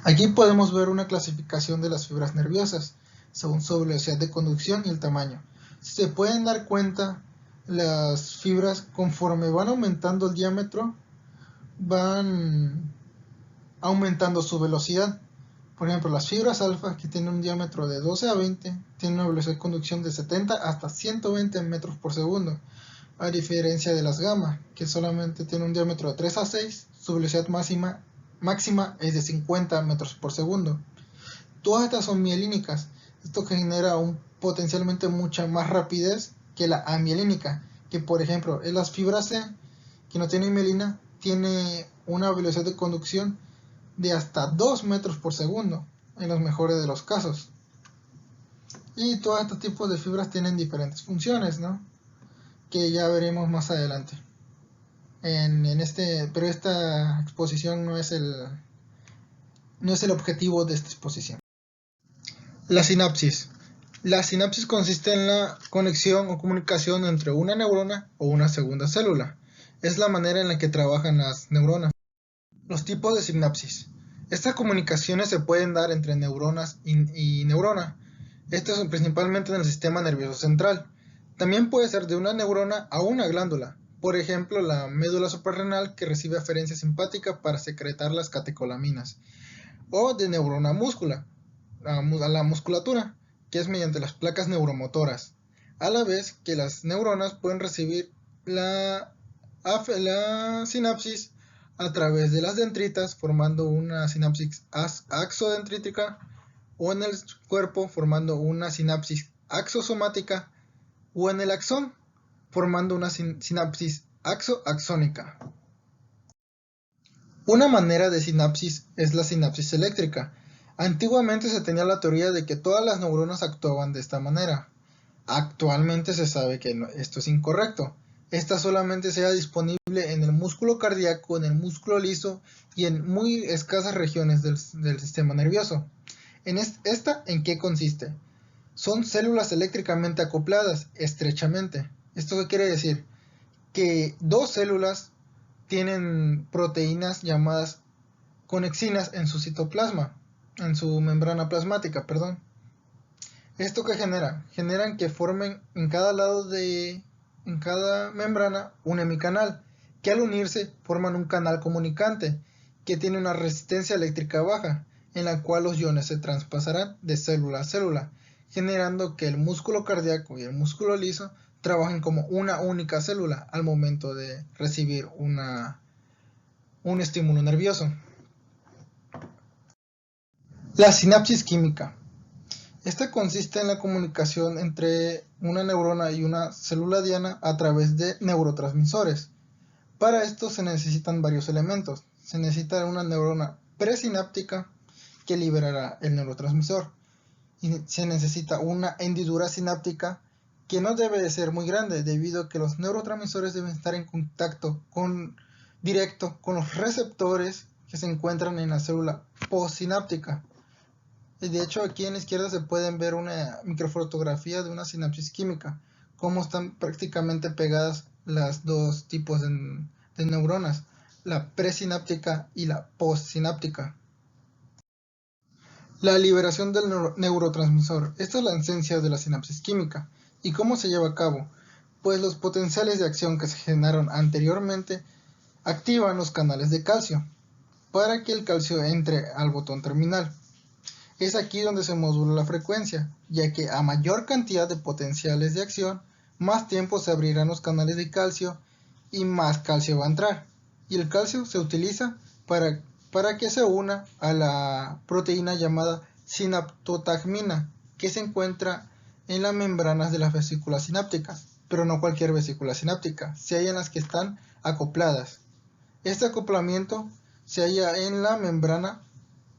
Aquí podemos ver una clasificación de las fibras nerviosas, según su velocidad de conducción y el tamaño. Si se pueden dar cuenta, las fibras, conforme van aumentando el diámetro, van aumentando su velocidad. Por ejemplo, las fibras alfa, que tienen un diámetro de 12 a 20, tienen una velocidad de conducción de 70 hasta 120 metros por segundo, a diferencia de las gamma, que solamente tienen un diámetro de 3 a 6, su velocidad máxima es de 50 metros por segundo. Todas estas son mielínicas, esto que genera potencialmente mucha más rapidez que la amielínica, que por ejemplo en las fibras C, que no tienen mielina, tiene una velocidad de conducción de hasta 2 metros por segundo, en los mejores de los casos. Y todos estos tipos de fibras tienen diferentes funciones, ¿no?, que ya veremos más adelante. Pero esta exposición no es el objetivo de esta exposición. La sinapsis. La sinapsis consiste en la conexión o comunicación entre una neurona o una segunda célula. Es la manera en la que trabajan las neuronas. Los tipos de sinapsis. Estas comunicaciones se pueden dar entre neuronas y neurona. Esto es principalmente en el sistema nervioso central. También puede ser de una neurona a una glándula. Por ejemplo, la médula suprarrenal, que recibe aferencia simpática para secretar las catecolaminas. O de neurona a múscula, a la musculatura, que es mediante las placas neuromotoras. A la vez que las neuronas pueden recibir la sinapsis a través de las dendritas, formando una sinapsis axodendrítica, o en el cuerpo formando una sinapsis axosomática, o en el axón formando una sinapsis axónica. Una manera de sinapsis es la sinapsis eléctrica. Antiguamente se tenía la teoría de que todas las neuronas actuaban de esta manera. Actualmente se sabe que esto es incorrecto. Esta solamente sea disponible en el músculo cardíaco, en el músculo liso y en muy escasas regiones del sistema nervioso. ¿En qué consiste? Son células eléctricamente acopladas estrechamente. ¿Esto qué quiere decir? Que dos células tienen proteínas llamadas conexinas en su citoplasma, en su membrana plasmática, perdón. ¿Esto qué genera? Generan que formen en cada membrana un hemicanal, que al unirse forman un canal comunicante, que tiene una resistencia eléctrica baja, en la cual los iones se traspasarán de célula a célula, generando que el músculo cardíaco y el músculo liso trabajen como una única célula al momento de recibir un estímulo nervioso. La sinapsis química. Esta consiste en la comunicación entre una neurona y una célula diana a través de neurotransmisores. Para esto se necesitan varios elementos. Se necesita una neurona presináptica que liberará el neurotransmisor. Y se necesita una hendidura sináptica que no debe de ser muy grande, debido a que los neurotransmisores deben estar en contacto directo con los receptores que se encuentran en la célula postsináptica. De hecho, aquí en la izquierda se pueden ver una microfotografía de una sinapsis química, cómo están prácticamente pegadas las dos tipos de neuronas, la presináptica y la postsináptica. La liberación del neurotransmisor. Esta es la esencia de la sinapsis química. ¿Y cómo se lleva a cabo? Pues los potenciales de acción que se generaron anteriormente activan los canales de calcio para que el calcio entre al botón terminal. Es aquí donde se modula la frecuencia, ya que a mayor cantidad de potenciales de acción, más tiempo se abrirán los canales de calcio y más calcio va a entrar. Y el calcio se utiliza para que se una a la proteína llamada sinaptotagmina, que se encuentra en las membranas de las vesículas sinápticas, pero no cualquier vesícula sináptica, se hallan las que están acopladas. Este acoplamiento se halla en la membrana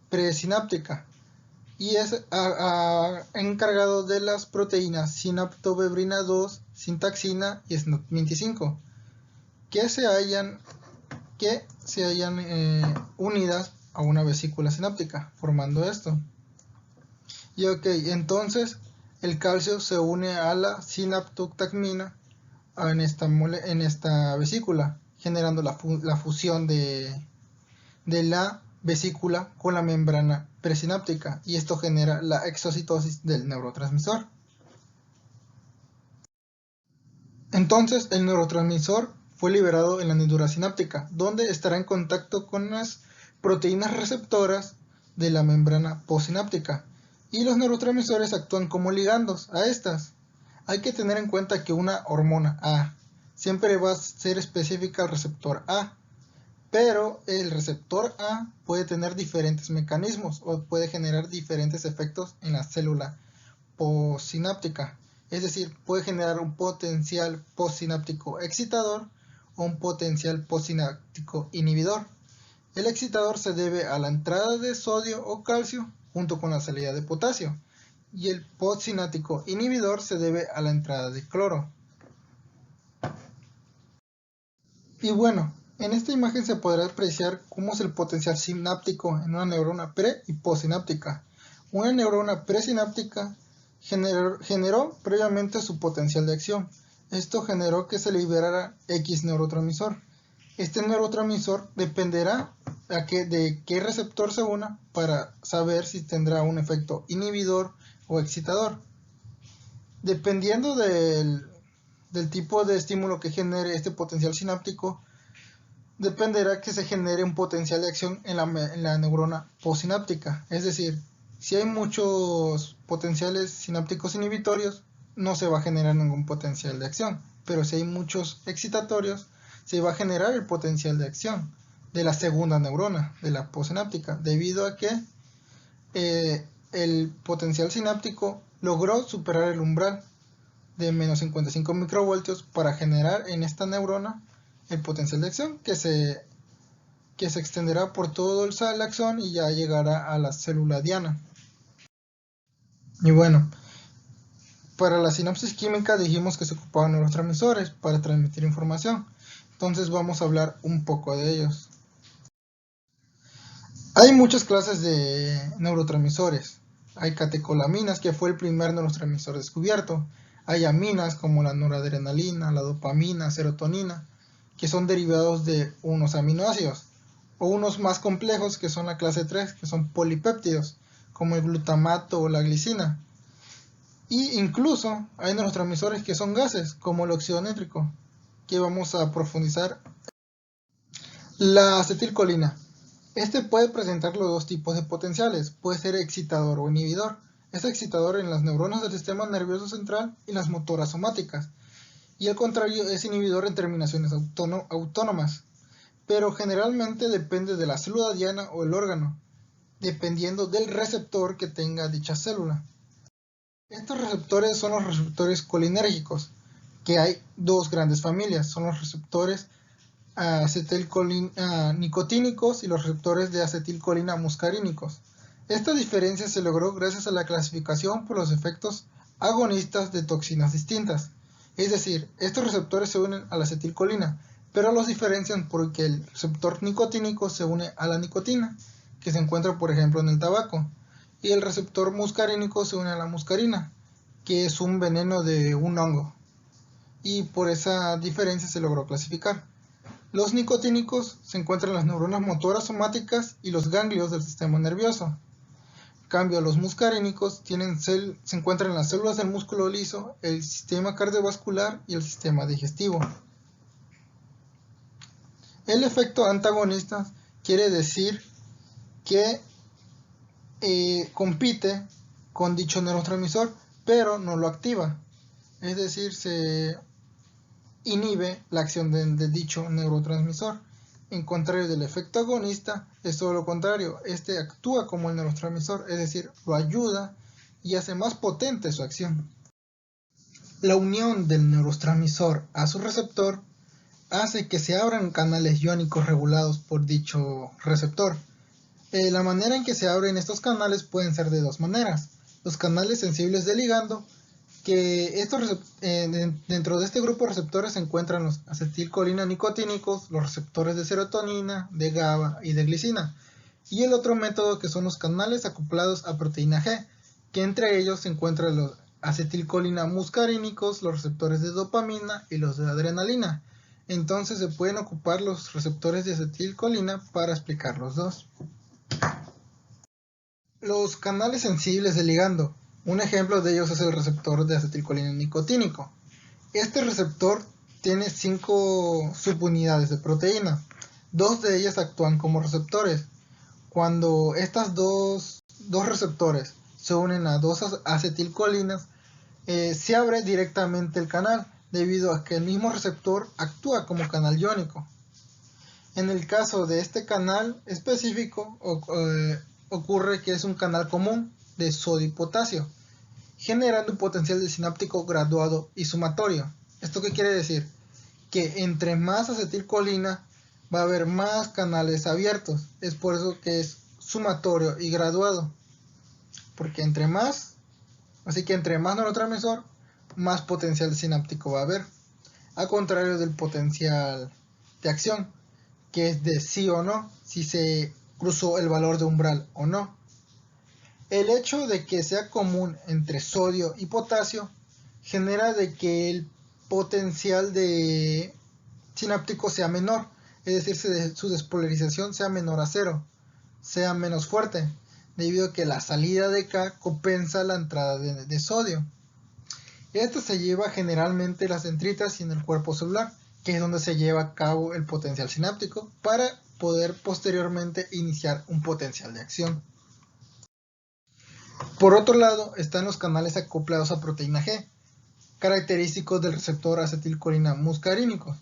presináptica y es encargado de las proteínas sinaptobebrina 2, sintaxina y SNAP25, que se hallan que se hayan unidas a una vesícula sináptica, formando esto. Y ok, entonces el calcio se une a la sinaptotacmina en esta vesícula, generando la fusión de la vesícula con la membrana presináptica, y esto genera la exocitosis del neurotransmisor. Entonces el neurotransmisor fue liberado en la hendidura sináptica, donde estará en contacto con las proteínas receptoras de la membrana postsináptica, y los neurotransmisores actúan como ligandos a estas. Hay que tener en cuenta que una hormona A siempre va a ser específica al receptor A, pero el receptor A puede tener diferentes mecanismos o puede generar diferentes efectos en la célula postsináptica. Es decir, puede generar un potencial postsináptico excitador o un potencial postsináptico inhibidor. El excitador se debe a la entrada de sodio o calcio junto con la salida de potasio, y el postsináptico inhibidor se debe a la entrada de cloro. Y bueno, en esta imagen se podrá apreciar cómo es el potencial sináptico en una neurona pre y postsináptica. Una neurona presináptica generó previamente su potencial de acción. Esto generó que se liberara X neurotransmisor. Este neurotransmisor dependerá de qué receptor se una para saber si tendrá un efecto inhibidor o excitador. Dependiendo del tipo de estímulo que genere este potencial sináptico, dependerá que se genere un potencial de acción en la neurona postsináptica. Es decir, si hay muchos potenciales sinápticos inhibitorios, no se va a generar ningún potencial de acción, pero si hay muchos excitatorios, se va a generar el potencial de acción de la segunda neurona, de la postsináptica, debido a que el potencial sináptico logró superar el umbral de menos 55 microvoltios para generar en esta neurona el potencial de acción que se extenderá por todo el axón y ya llegará a la célula diana. Y bueno, para la sinapsis química dijimos que se ocupaban neurotransmisores para transmitir información. Entonces vamos a hablar un poco de ellos. Hay muchas clases de neurotransmisores. Hay catecolaminas, que fue el primer neurotransmisor descubierto. Hay aminas como la noradrenalina, la dopamina, serotonina, que son derivados de unos aminoácidos. O unos más complejos que son la clase 3, que son polipéptidos, como el glutamato o la glicina. Y incluso hay neurotransmisores que son gases, como el óxido nítrico, que vamos a profundizar. La acetilcolina. Este puede presentar los dos tipos de potenciales, puede ser excitador o inhibidor. Es excitador en las neuronas del sistema nervioso central y las motoras somáticas, y al contrario es inhibidor en terminaciones autónomas, pero generalmente depende de la célula diana o el órgano, dependiendo del receptor que tenga dicha célula. Estos receptores son los receptores colinérgicos, que hay dos grandes familias, son los receptores acetilcolina-nicotínicos y los receptores de acetilcolina muscarínicos. Esta diferencia se logró gracias a la clasificación por los efectos agonistas de toxinas distintas. Es decir, estos receptores se unen a la acetilcolina, pero los diferencian porque el receptor nicotínico se une a la nicotina, que se encuentra por ejemplo en el tabaco, y el receptor muscarínico se une a la muscarina, que es un veneno de un hongo, y por esa diferencia se logró clasificar. Los nicotínicos se encuentran en las neuronas motoras somáticas y los ganglios del sistema nervioso. En cambio, los muscarínicos se encuentran en las células del músculo liso, el sistema cardiovascular y el sistema digestivo. El efecto antagonista quiere decir que compite con dicho neurotransmisor, pero no lo activa. Es decir, se inhibe la acción de dicho neurotransmisor. En contrario del efecto agonista, es todo lo contrario. Este actúa como el neurotransmisor, es decir, lo ayuda y hace más potente su acción. La unión del neurotransmisor a su receptor hace que se abran canales iónicos regulados por dicho receptor. La manera en que se abren estos canales pueden ser de dos maneras: los canales sensibles de ligando, que dentro de este grupo de receptores se encuentran los acetilcolina nicotínicos, los receptores de serotonina, de GABA y de glicina, y el otro método que son los canales acoplados a proteína G, que entre ellos se encuentran los acetilcolina muscarínicos, los receptores de dopamina y los de adrenalina. Entonces se pueden ocupar los receptores de acetilcolina para explicar los dos. Los canales sensibles de ligando. Un ejemplo de ellos es el receptor de acetilcolina nicotínico. Este receptor tiene 5 subunidades de proteína. 2 de ellas actúan como receptores. Cuando estas dos receptores se unen a 2 acetilcolinas, se abre directamente el canal, debido a que el mismo receptor actúa como canal iónico. En el caso de este canal específico, ocurre que es un canal común de sodio y potasio, generando un potencial de sináptico graduado y sumatorio. ¿Esto qué quiere decir? Que entre más acetilcolina va a haber más canales abiertos. Es por eso que es sumatorio y graduado. Porque entre más neurotransmisor, más potencial sináptico va a haber. A contrario del potencial de acción, que es de sí o no, si se cruzó el valor de umbral o no. El hecho de que sea común entre sodio y potasio genera de que el potencial de sináptico sea menor, es decir, su despolarización sea menor a 0, sea menos fuerte, debido a que la salida de K compensa la entrada de sodio. Esto se lleva generalmente en las dendritas y en el cuerpo celular, que es donde se lleva a cabo el potencial sináptico para poder posteriormente iniciar un potencial de acción. Por otro lado están los canales acoplados a proteína G, característicos del receptor acetilcolina muscarínico.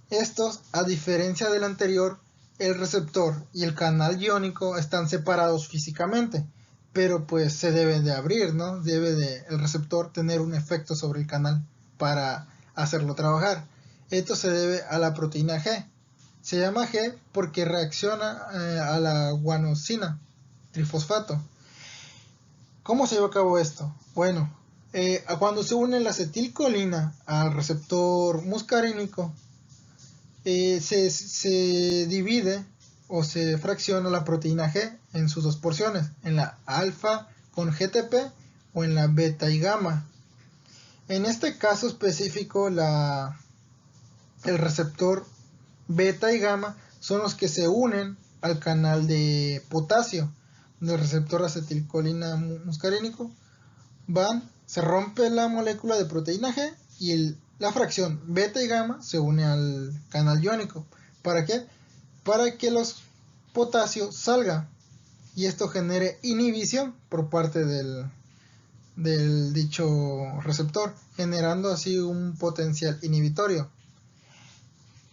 Estos, a diferencia del anterior, el receptor y el canal iónico están separados físicamente, pero pues se deben de abrir, ¿no? Debe el receptor tener un efecto sobre el canal para hacerlo trabajar. Esto se debe a la proteína G. Se llama G porque reacciona a la guanosina, trifosfato. ¿Cómo se lleva a cabo esto? Bueno, cuando se une la acetilcolina al receptor muscarínico, se divide o se fracciona la proteína G en sus 2 porciones, en la alfa con GTP o en la beta y gamma. En este caso específico, el receptor beta y gamma son los que se unen al canal de potasio del receptor acetilcolina muscarínico. Se rompe la molécula de proteína G y la fracción beta y gamma se une al canal iónico. ¿Para qué? Para que los potasios salgan y esto genere inhibición por parte del dicho receptor, generando así un potencial inhibitorio.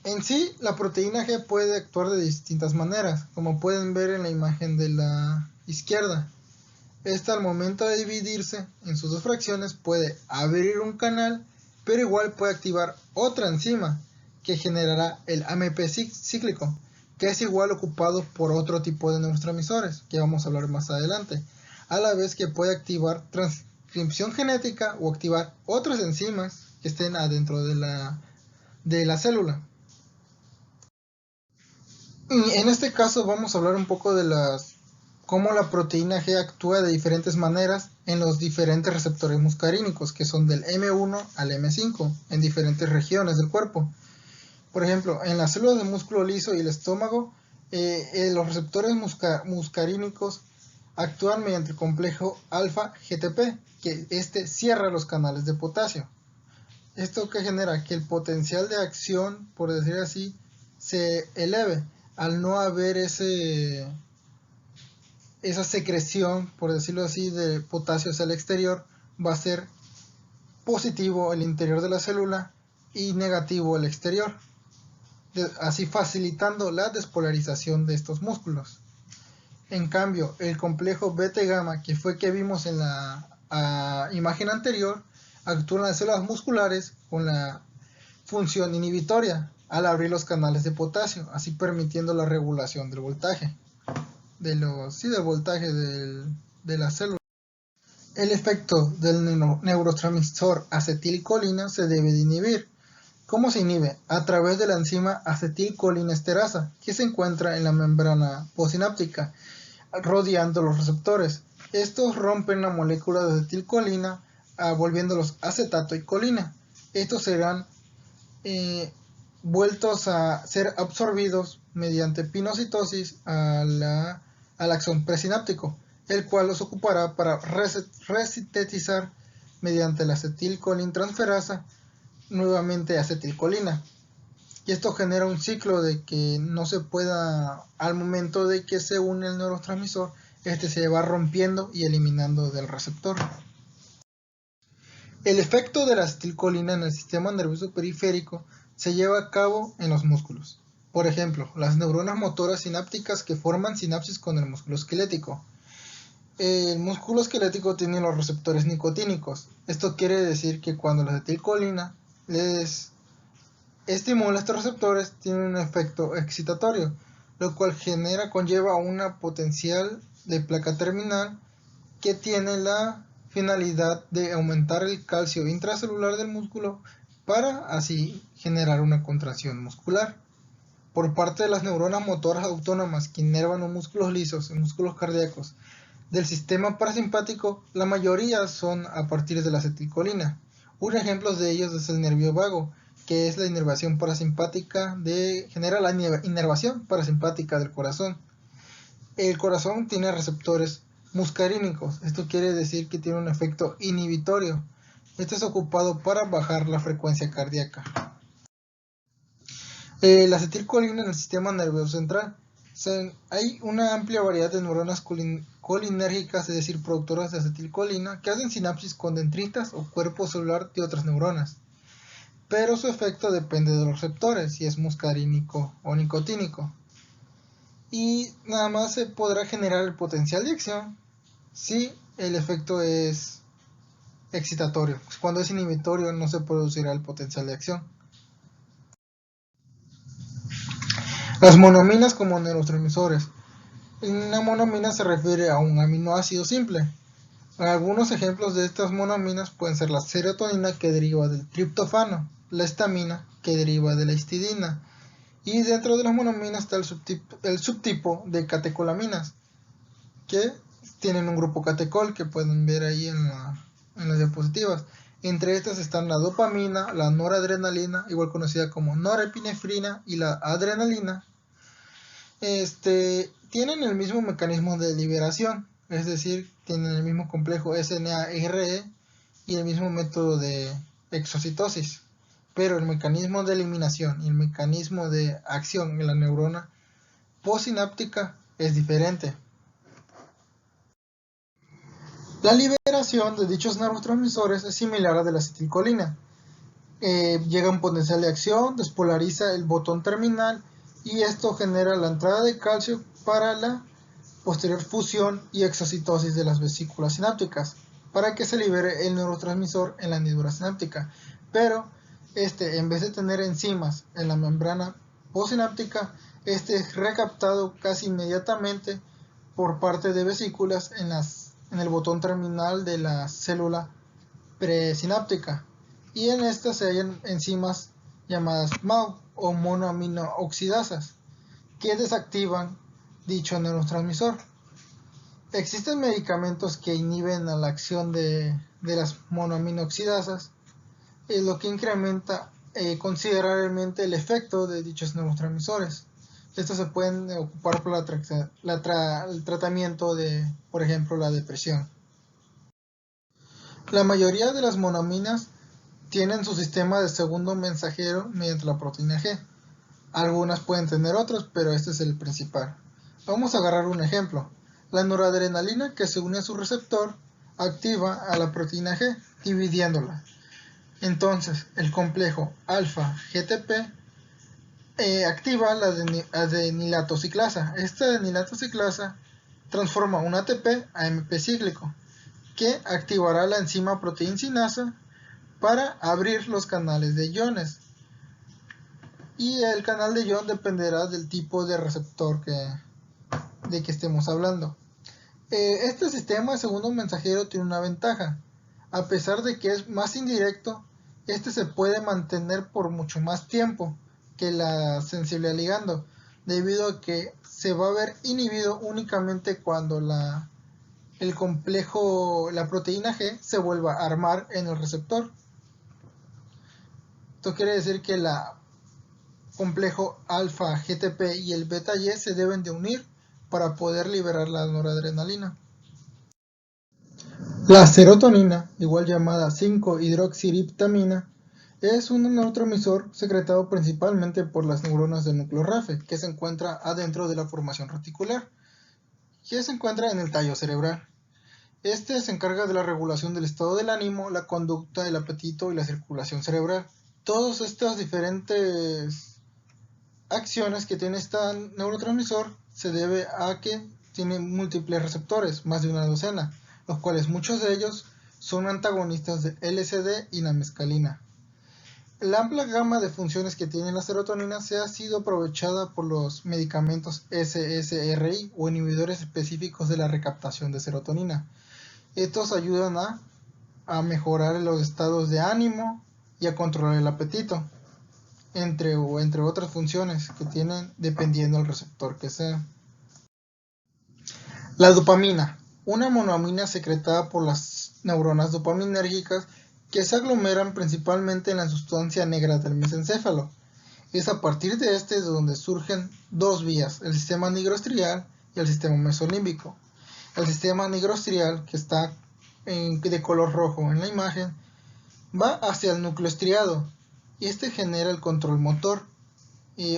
En sí, la proteína G puede actuar de distintas maneras, como pueden ver en la imagen de la izquierda. Esta, al momento de dividirse en sus 2 fracciones, puede abrir un canal, pero igual puede activar otra enzima que generará el AMP cíclico, que es igual ocupado por otro tipo de neurotransmisores, que vamos a hablar más adelante, a la vez que puede activar transcripción genética o activar otras enzimas que estén adentro de la célula. Y en este caso vamos a hablar un poco de cómo la proteína G actúa de diferentes maneras en los diferentes receptores muscarínicos, que son del M1 al M5, en diferentes regiones del cuerpo. Por ejemplo, en las células del músculo liso y el estómago, los receptores muscarínicos actúan mediante el complejo alfa-GTP, que cierra los canales de potasio. Esto que genera que el potencial de acción, por decir así, se eleve al no haber esa secreción, por decirlo así, de potasio hacia el exterior. Va a ser positivo el interior de la célula y negativo el exterior, así facilitando la despolarización de estos músculos. En cambio, el complejo beta y gamma, que fue que vimos en la imagen anterior, actúa en las células musculares con la función inhibitoria al abrir los canales de potasio, así permitiendo la regulación del voltaje, del voltaje de la célula. El efecto del neurotransmisor acetilcolina se debe de inhibir. ¿Cómo se inhibe? A través de la enzima acetilcolinesterasa, que se encuentra en la membrana postsináptica, rodeando los receptores. Estos rompen la molécula de acetilcolina, volviéndolos acetato y colina. Estos serán vueltos a ser absorbidos mediante pinocitosis al axón presináptico, el cual los ocupará para resintetizar mediante la acetilcolintransferasa nuevamente acetilcolina. Y esto genera un ciclo de que no se pueda, al momento de que se une el neurotransmisor, este se va rompiendo y eliminando del receptor. El efecto de la acetilcolina en el sistema nervioso periférico se lleva a cabo en los músculos. Por ejemplo, las neuronas motoras sinápticas que forman sinapsis con el músculo esquelético. El músculo esquelético tiene los receptores nicotínicos. Esto quiere decir que cuando la acetilcolina les estimula estos receptores, tiene un efecto excitatorio, lo cual conlleva una potencial de placa terminal que tiene la finalidad de aumentar el calcio intracelular del músculo para así generar una contracción muscular. Por parte de las neuronas motoras autónomas que inervan los músculos lisos y músculos cardíacos del sistema parasimpático, la mayoría son a partir de la acetilcolina. Un ejemplo de ellos es el nervio vago, que es la inervación parasimpática genera la inervación parasimpática del corazón. El corazón tiene receptores muscarínicos, esto quiere decir que tiene un efecto inhibitorio. Esto es ocupado para bajar la frecuencia cardíaca. La acetilcolina en el sistema nervioso central. Hay una amplia variedad de neuronas colinérgicas, es decir, productoras de acetilcolina, que hacen sinapsis con dendritas o cuerpo celular de otras neuronas. Pero su efecto depende de los receptores, si es muscarínico o nicotínico. Y nada más se podrá generar el potencial de acción si el efecto es excitatorio. Cuando es inhibitorio no se producirá el potencial de acción. Las monoaminas como neurotransmisores. Una monoamina se refiere a un aminoácido simple. Algunos ejemplos de estas monoaminas pueden ser la serotonina, que deriva del triptofano, la histamina, que deriva de la histidina, y dentro de las monoaminas está el subtipo de catecolaminas, que tienen un grupo catecol que pueden ver ahí en las diapositivas. Entre estas están la dopamina, la noradrenalina, igual conocida como norepinefrina, y la adrenalina. Tienen el mismo mecanismo de liberación, es decir, tienen el mismo complejo SNARE y el mismo método de exocitosis, pero el mecanismo de eliminación y el mecanismo de acción en la neurona postsináptica es diferente. La liberación de dichos neurotransmisores es similar a la de la acetilcolina. Llega a un potencial de acción, despolariza el botón terminal y esto genera la entrada de calcio para la posterior fusión y exocitosis de las vesículas sinápticas para que se libere el neurotransmisor en la hendidura sináptica. Pero en vez de tener enzimas en la membrana postsináptica, es recaptado casi inmediatamente por parte de vesículas en el botón terminal de la célula presináptica, y en esta se hallan enzimas llamadas MAO o monoaminooxidasas que desactivan dicho neurotransmisor. Existen medicamentos que inhiben la acción de las monoaminooxidasas, lo que incrementa considerablemente el efecto de dichos neurotransmisores. Estos se pueden ocupar por el tratamiento de, por ejemplo, la depresión. La mayoría de las monoaminas tienen su sistema de segundo mensajero mediante la proteína G. Algunas pueden tener otros, pero este es el principal. Vamos a agarrar un ejemplo. La noradrenalina, que se une a su receptor, activa a la proteína G, dividiéndola. Entonces, el complejo alfa-GTP activa la adenilatociclasa. Esta adenilatociclasa transforma un ATP a AMP cíclico, que activará la enzima proteincinasa para abrir los canales de iones. Y el canal de ion dependerá del tipo de receptor de que estemos hablando. Este sistema de segundo mensajero tiene una ventaja. A pesar de que es más indirecto, este se puede mantener por mucho más tiempo que la sensibilidad ligando, debido a que se va a ver inhibido únicamente cuando la proteína G se vuelva a armar en el receptor. Esto quiere decir que el complejo alfa GTP y el beta Y se deben de unir para poder liberar la noradrenalina. La serotonina, igual llamada 5-hidroxiriptamina, es un neurotransmisor secretado principalmente por las neuronas del núcleo RAFE, que se encuentra adentro de la formación reticular, que se encuentra en el tallo cerebral. Este se encarga de la regulación del estado del ánimo, la conducta, el apetito y la circulación cerebral. Todas estas diferentes acciones que tiene este neurotransmisor se debe a que tiene múltiples receptores, más de una docena, los cuales muchos de ellos son antagonistas de LSD y la mescalina. La amplia gama de funciones que tiene la serotonina se ha sido aprovechada por los medicamentos SSRI o inhibidores específicos de la recaptación de serotonina. Estos ayudan a mejorar los estados de ánimo y a controlar el apetito, entre otras funciones que tienen dependiendo del receptor que sea. La dopamina, una monoamina secretada por las neuronas dopaminérgicas que se aglomeran principalmente en la sustancia negra del mesencéfalo. Es a partir de este de donde surgen dos vías, el sistema nigrostrial y el sistema mesolímbico. El sistema nigrostrial, que está de color rojo en la imagen, va hacia el núcleo estriado y este genera el control motor.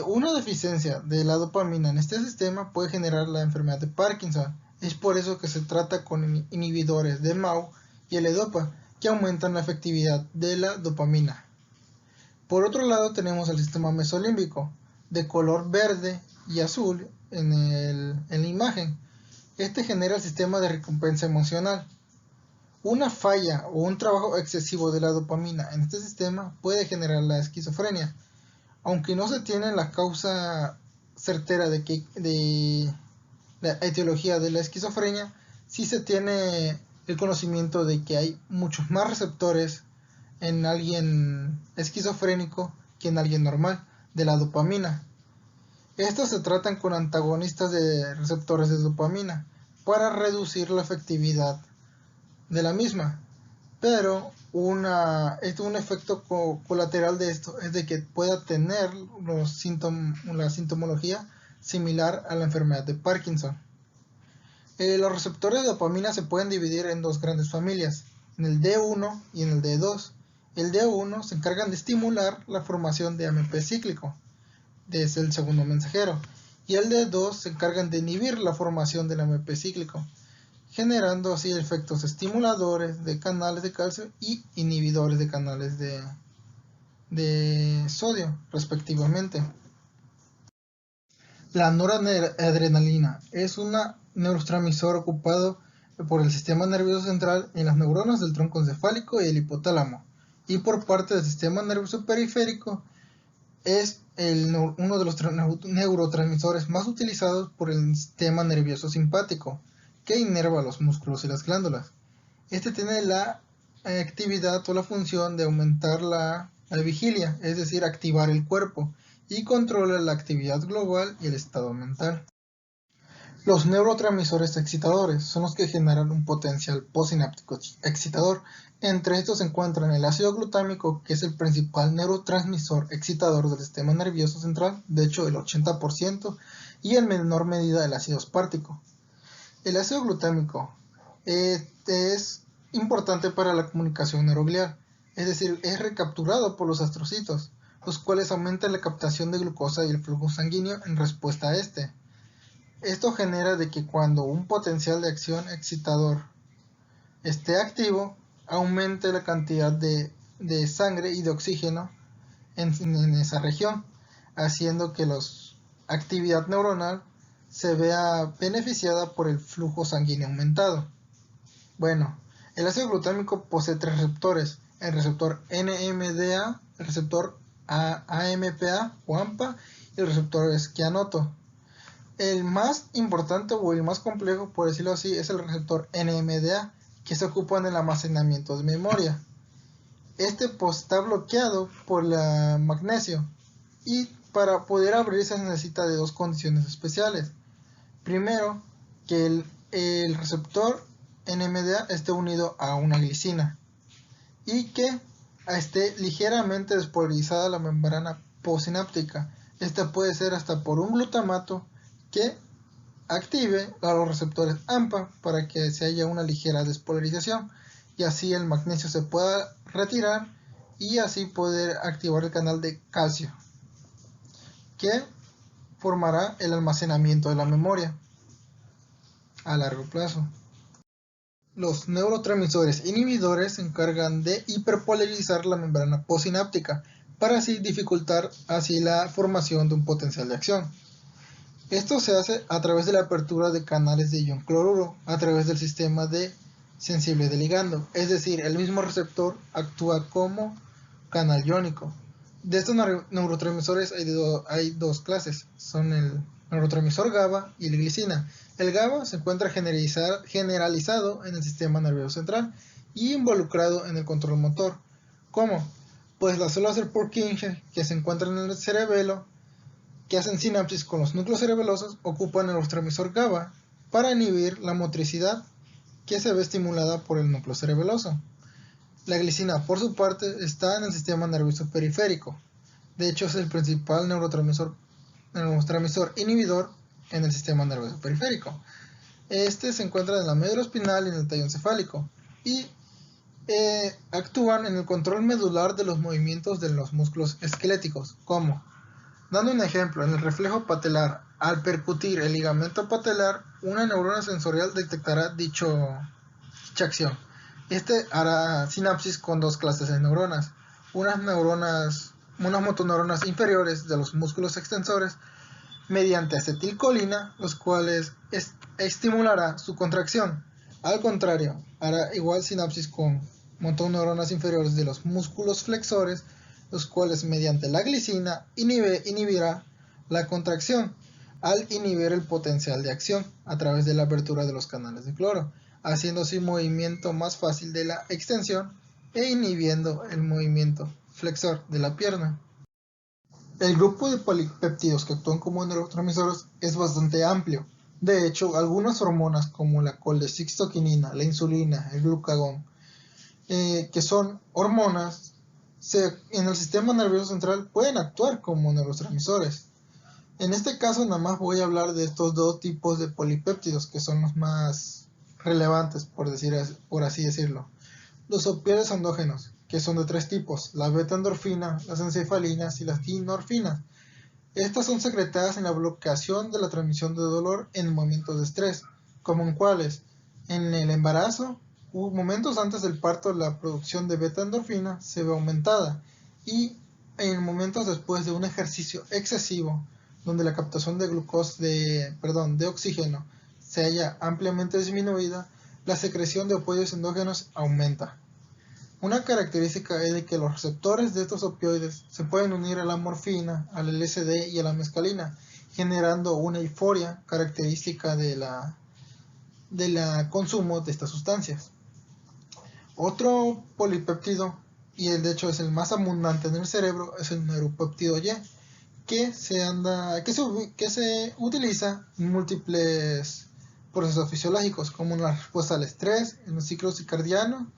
Una deficiencia de la dopamina en este sistema puede generar la enfermedad de Parkinson. Es por eso que se trata con inhibidores de MAO y L-Dopa, que aumentan la efectividad de la dopamina. Por otro lado tenemos el sistema mesolímbico, de color verde y azul en la imagen. Este genera el sistema de recompensa emocional. Una falla o un trabajo excesivo de la dopamina en este sistema puede generar la esquizofrenia. Aunque no se tiene la causa certera de la etiología de la esquizofrenia, sí se tiene el conocimiento de que hay muchos más receptores en alguien esquizofrénico que en alguien normal de la dopamina. Estos se tratan con antagonistas de receptores de dopamina para reducir la efectividad de la misma, pero un efecto colateral de esto es de que pueda tener la sintomología similar a la enfermedad de Parkinson. Los receptores de dopamina se pueden dividir en dos grandes familias, en el D1 y en el D2. El D1 se encargan de estimular la formación de AMP cíclico, es el segundo mensajero, y el D2 se encargan de inhibir la formación del AMP cíclico, generando así efectos estimuladores de canales de calcio y inhibidores de canales de sodio, respectivamente. La noradrenalina es un neurotransmisor ocupado por el sistema nervioso central en las neuronas del tronco encefálico y el hipotálamo, y por parte del sistema nervioso periférico es uno de los neurotransmisores más utilizados por el sistema nervioso simpático, que inerva los músculos y las glándulas. Este tiene la actividad o la función de aumentar la vigilia, es decir, activar el cuerpo, y controla la actividad global y el estado mental. Los neurotransmisores excitadores son los que generan un potencial postsináptico excitador. Entre estos se encuentran el ácido glutámico, que es el principal neurotransmisor excitador del sistema nervioso central, de hecho el 80%, y en menor medida el ácido aspartico. El ácido glutámico es importante para la comunicación neuroglial, es decir, es recapturado por los astrocitos, los cuales aumentan la captación de glucosa y el flujo sanguíneo en respuesta a este. Esto genera de que cuando un potencial de acción excitador esté activo, aumente la cantidad de sangre y de oxígeno en esa región, haciendo que la actividad neuronal se vea beneficiada por el flujo sanguíneo aumentado. Bueno, el ácido glutámico posee tres receptores: el receptor NMDA, el receptor AMPA o AMPA y el receptor esquianoto. El más importante o el más complejo, por decirlo así, es el receptor NMDA, que se ocupa en el almacenamiento de memoria. Este pues está bloqueado por la magnesio y para poder abrirse se necesita de dos condiciones especiales. Primero, que el receptor NMDA esté unido a una glicina y que esté ligeramente despolarizada la membrana postsináptica. Esta puede ser hasta por un glutamato que active a los receptores AMPA para que se haya una ligera despolarización y así el magnesio se pueda retirar y así poder activar el canal de calcio que formará el almacenamiento de la memoria a largo plazo. Los neurotransmisores inhibidores se encargan de hiperpolarizar la membrana postsináptica para así dificultar así la formación de un potencial de acción. Esto se hace a través de la apertura de canales de ion cloruro a través del sistema de sensible de ligando, es decir, el mismo receptor actúa como canal iónico. De estos neurotransmisores hay dos clases, son el neurotransmisor GABA y la glicina. El GABA se encuentra generalizado en el sistema nervioso central y involucrado en el control motor. ¿Cómo? Pues las células del Purkinje que se encuentran en el cerebelo, que hacen sinapsis con los núcleos cerebelosos, ocupan el neurotransmisor GABA para inhibir la motricidad que se ve estimulada por el núcleo cerebeloso. La glicina, por su parte, está en el sistema nervioso periférico. De hecho, es el principal neurotransmisor inhibidor en el sistema nervioso periférico. Este se encuentra en la médula espinal y en el tallo encefálico y actúan en el control medular de los movimientos de los músculos esqueléticos, como, dando un ejemplo, en el reflejo patelar, al percutir el ligamento patelar, una neurona sensorial detectará dicha acción. Este hará sinapsis con dos clases de neuronas, unas motoneuronas inferiores de los músculos extensores mediante acetilcolina, los cuales estimulará su contracción. Al contrario, hará igual sinapsis con motoneuronas inferiores de los músculos flexores, los cuales mediante la glicina inhibirá la contracción al inhibir el potencial de acción a través de la apertura de los canales de cloro, haciendo así movimiento más fácil de la extensión e inhibiendo el movimiento flexor de la pierna. El grupo de polipéptidos que actúan como neurotransmisores es bastante amplio. De hecho, algunas hormonas como la colecistoquinina, la insulina, el glucagón, que son hormonas en el sistema nervioso central, pueden actuar como neurotransmisores. En este caso nada más voy a hablar de estos dos tipos de polipéptidos que son los más relevantes, por así decirlo. Los opioides endógenos, que son de tres tipos: la beta-endorfina, las encefalinas y las dinorfinas. Estas son secretadas en la bloqueación de la transmisión de dolor en momentos de estrés, como en cuáles, en el embarazo, momentos antes del parto, la producción de beta-endorfina se ve aumentada y en momentos después de un ejercicio excesivo, donde la captación de de oxígeno se halla ampliamente disminuida, la secreción de opioides endógenos aumenta. Una característica es de que los receptores de estos opioides se pueden unir a la morfina, al LSD y a la mescalina, generando una euforia característica de la consumo de estas sustancias. Otro polipéptido, y de hecho es el más abundante en el cerebro, es el neuropéptido Y, que se utiliza en múltiples procesos fisiológicos, como en la respuesta al estrés, en los ciclos circadianos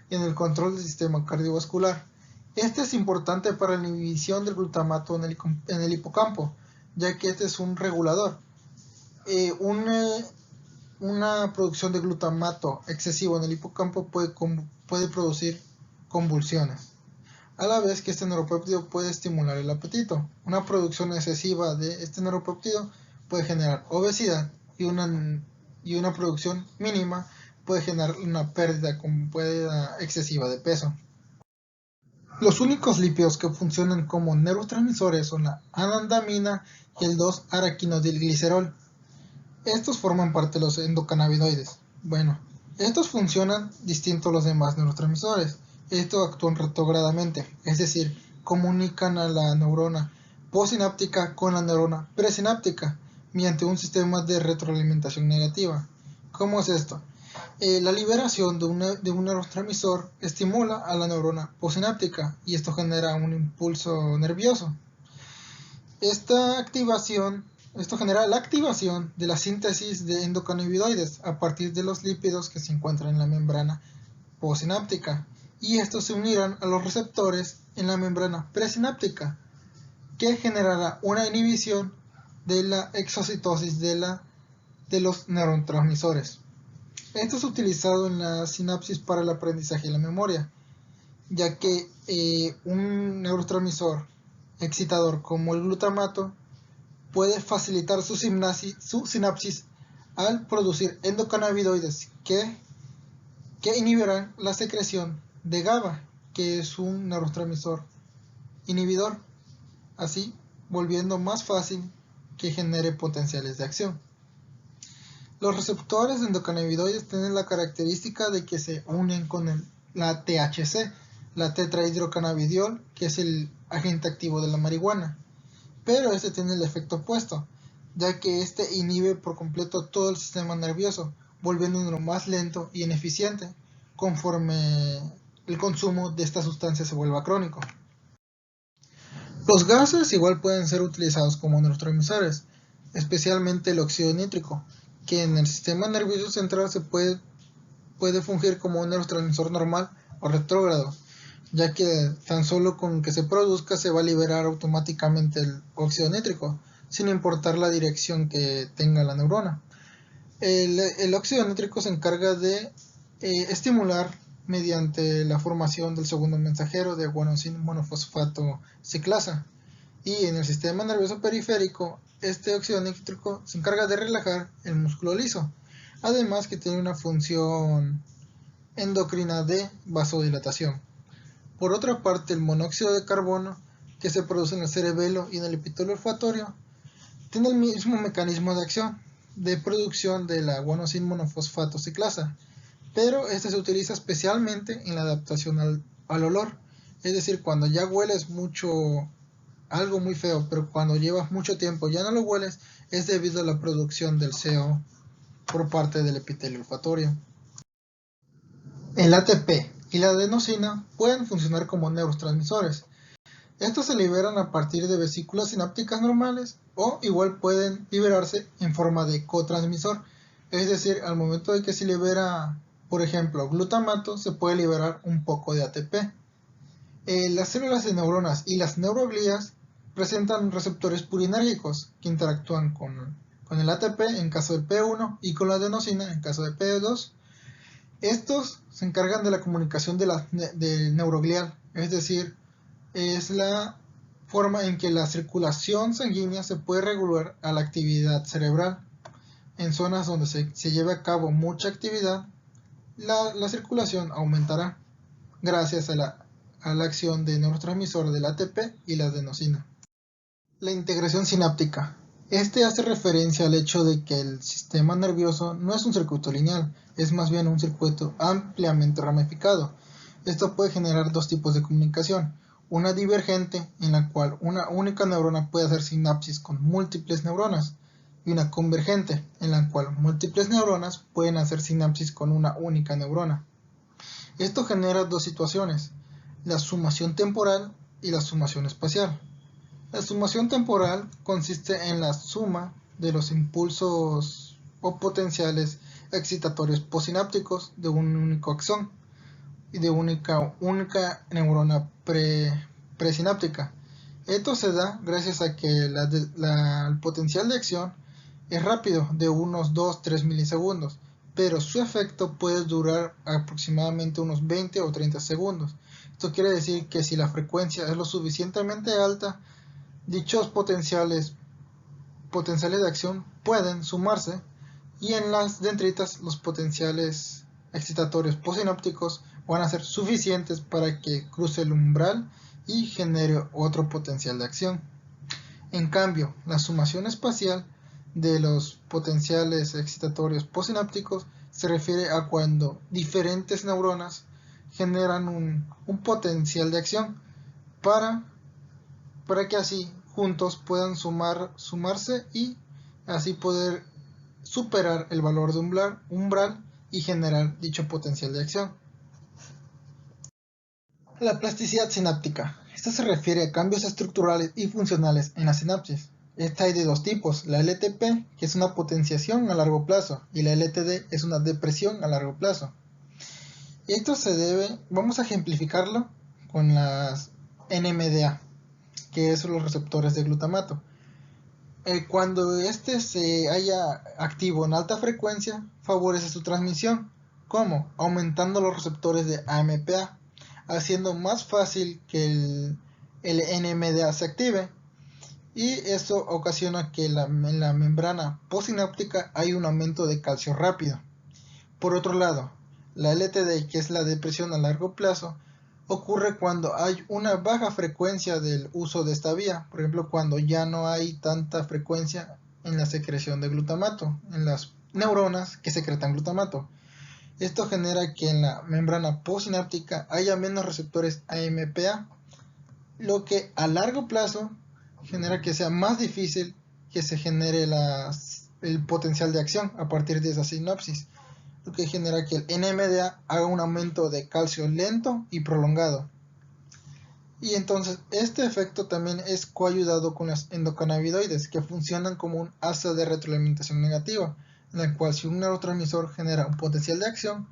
y en el control del sistema cardiovascular. Este es importante para la inhibición del glutamato en el hipocampo, ya que este es un regulador. Una producción de glutamato excesivo en el hipocampo puede producir convulsiones, a la vez que este neuropéptido puede estimular el apetito. Una producción excesiva de este neuropéptido puede generar obesidad y una producción mínima puede generar una pérdida excesiva de peso. Los únicos lípidos que funcionan como neurotransmisores son la anandamina y el 2-araquinodilglicerol. Estos forman parte de los endocannabinoides. Bueno, estos funcionan distinto a los demás neurotransmisores. Estos actúan retrógradamente, es decir, comunican a la neurona postsináptica con la neurona presináptica, mediante un sistema de retroalimentación negativa. ¿Cómo es esto? La liberación de un neurotransmisor estimula a la neurona posináptica y esto genera un impulso nervioso. Esto genera la activación de la síntesis de endocannabinoides a partir de los lípidos que se encuentran en la membrana postsináptica y estos se unirán a los receptores en la membrana presináptica que generará una inhibición de la exocitosis de los neurotransmisores. Esto es utilizado en la sinapsis para el aprendizaje y la memoria, ya que un neurotransmisor excitador como el glutamato puede facilitar su sinapsis al producir endocannabinoides que inhibirán la secreción de GABA, que es un neurotransmisor inhibidor, así volviendo más fácil que genere potenciales de acción. Los receptores de endocannabinoides tienen la característica de que se unen con la THC, la tetrahidrocannabidiol, que es el agente activo de la marihuana, pero este tiene el efecto opuesto, ya que este inhibe por completo todo el sistema nervioso, volviéndolo más lento y ineficiente conforme el consumo de esta sustancia se vuelva crónico. Los gases igual pueden ser utilizados como neurotransmisores, especialmente el óxido nítrico, que en el sistema nervioso central se puede fungir como un neurotransmisor normal o retrógrado, ya que tan solo con que se produzca se va a liberar automáticamente el óxido nítrico, sin importar la dirección que tenga la neurona. El óxido nítrico se encarga de estimular mediante la formación del segundo mensajero de guanosina monofosfato ciclasa, y en el sistema nervioso periférico este óxido nítrico se encarga de relajar el músculo liso, además que tiene una función endocrina de vasodilatación. Por otra parte, el monóxido de carbono, que se produce en el cerebelo y en el epitelio olfatorio, tiene el mismo mecanismo de acción de producción de la guanosina monofosfato ciclasa, pero este se utiliza especialmente en la adaptación al olor, es decir, cuando ya hueles mucho algo muy feo, pero cuando llevas mucho tiempo ya no lo hueles, es debido a la producción del CO por parte del epitelio olfatorio. El ATP y la adenosina pueden funcionar como neurotransmisores. Estos se liberan a partir de vesículas sinápticas normales o igual pueden liberarse en forma de cotransmisor, es decir, al momento de que se libera, por ejemplo, glutamato, se puede liberar un poco de ATP. Las células de neuronas y las neuroglías presentan receptores purinérgicos que interactúan con el ATP en caso de P1 y con la adenosina en caso de P2. Estos se encargan de la comunicación del neuroglial, es decir, es la forma en que la circulación sanguínea se puede regular a la actividad cerebral. En zonas donde se lleve a cabo mucha actividad, la circulación aumentará gracias a la acción de neurotransmisor del ATP y la adenosina. La integración sináptica. Este hace referencia al hecho de que el sistema nervioso no es un circuito lineal, es más bien un circuito ampliamente ramificado. Esto puede generar dos tipos de comunicación: una divergente, en la cual una única neurona puede hacer sinapsis con múltiples neuronas, y una convergente, en la cual múltiples neuronas pueden hacer sinapsis con una única neurona. Esto genera dos situaciones: la sumación temporal y la sumación espacial. La sumación temporal consiste en la suma de los impulsos o potenciales excitatorios posinápticos de un único axón y de única neurona presináptica. Esto se da gracias a que el potencial de acción es rápido, de unos 2-3 milisegundos, pero su efecto puede durar aproximadamente unos 20 o 30 segundos. Esto quiere decir que si la frecuencia es lo suficientemente alta, dichos potenciales de acción pueden sumarse, y en las dendritas los potenciales excitatorios posinápticos van a ser suficientes para que cruce el umbral y genere otro potencial de acción. En cambio, la sumación espacial de los potenciales excitatorios posinápticos se refiere a cuando diferentes neuronas generan un potencial de acción para que así juntos puedan sumarse y así poder superar el valor de umbral y generar dicho potencial de acción. La plasticidad sináptica. Esta se refiere a cambios estructurales y funcionales en la sinapsis. Esta hay de dos tipos, la LTP, que es una potenciación a largo plazo, y la LTD es una depresión a largo plazo. Y esto se debe, vamos a ejemplificarlo con las NMDA, que son los receptores de glutamato. Cuando este se halla activo en alta frecuencia, favorece su transmisión. ¿Cómo? Aumentando los receptores de AMPA, haciendo más fácil que el NMDA se active, y esto ocasiona que en la membrana postsináptica hay un aumento de calcio rápido. Por otro lado, la LTD, que es la depresión a largo plazo, ocurre cuando hay una baja frecuencia del uso de esta vía, por ejemplo cuando ya no hay tanta frecuencia en la secreción de glutamato, en las neuronas que secretan glutamato. Esto genera que en la membrana postsináptica haya menos receptores AMPA, lo que a largo plazo genera que sea más difícil que se genere el potencial de acción a partir de esa sinapsis, lo que genera que el NMDA haga un aumento de calcio lento y prolongado. Y entonces este efecto también es coayudado con las endocannabinoides, que funcionan como un asa de retroalimentación negativa, en la cual si un neurotransmisor genera un potencial de acción,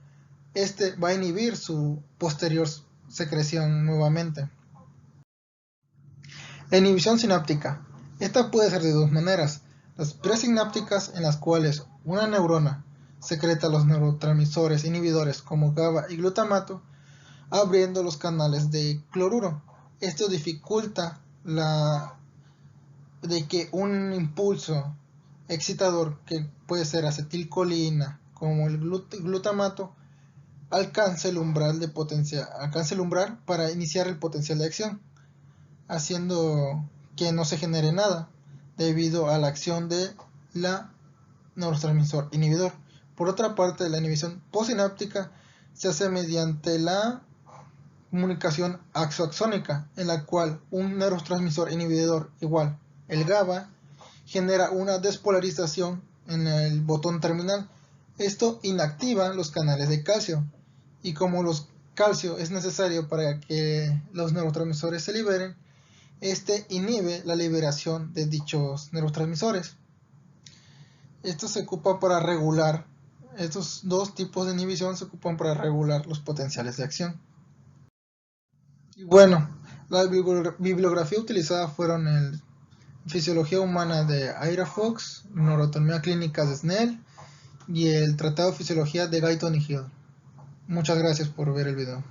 este va a inhibir su posterior secreción nuevamente. La inhibición sináptica. Esta puede ser de dos maneras: las presinápticas, en las cuales una neurona secreta los neurotransmisores inhibidores como GABA y glutamato, abriendo los canales de cloruro. Esto dificulta de que un impulso excitador, que puede ser acetilcolina como el glutamato, alcance el umbral para iniciar el potencial de acción, haciendo que no se genere nada debido a la acción de la neurotransmisor inhibidor. Por otra parte, la inhibición postsináptica se hace mediante la comunicación axoaxónica, en la cual un neurotransmisor inhibidor igual el GABA genera una despolarización en el botón terminal. Esto inactiva los canales de calcio, y como los calcio es necesario para que los neurotransmisores se liberen, este inhibe la liberación de dichos neurotransmisores. Esto se ocupa para regular, estos dos tipos de inhibición se ocupan para regular los potenciales de acción. Y bueno, la bibliografía utilizada fueron el Fisiología Humana de Ira Fox, Neuroanatomía Clínica de Snell y el Tratado de Fisiología de Guyton y Hill. Muchas gracias por ver el video.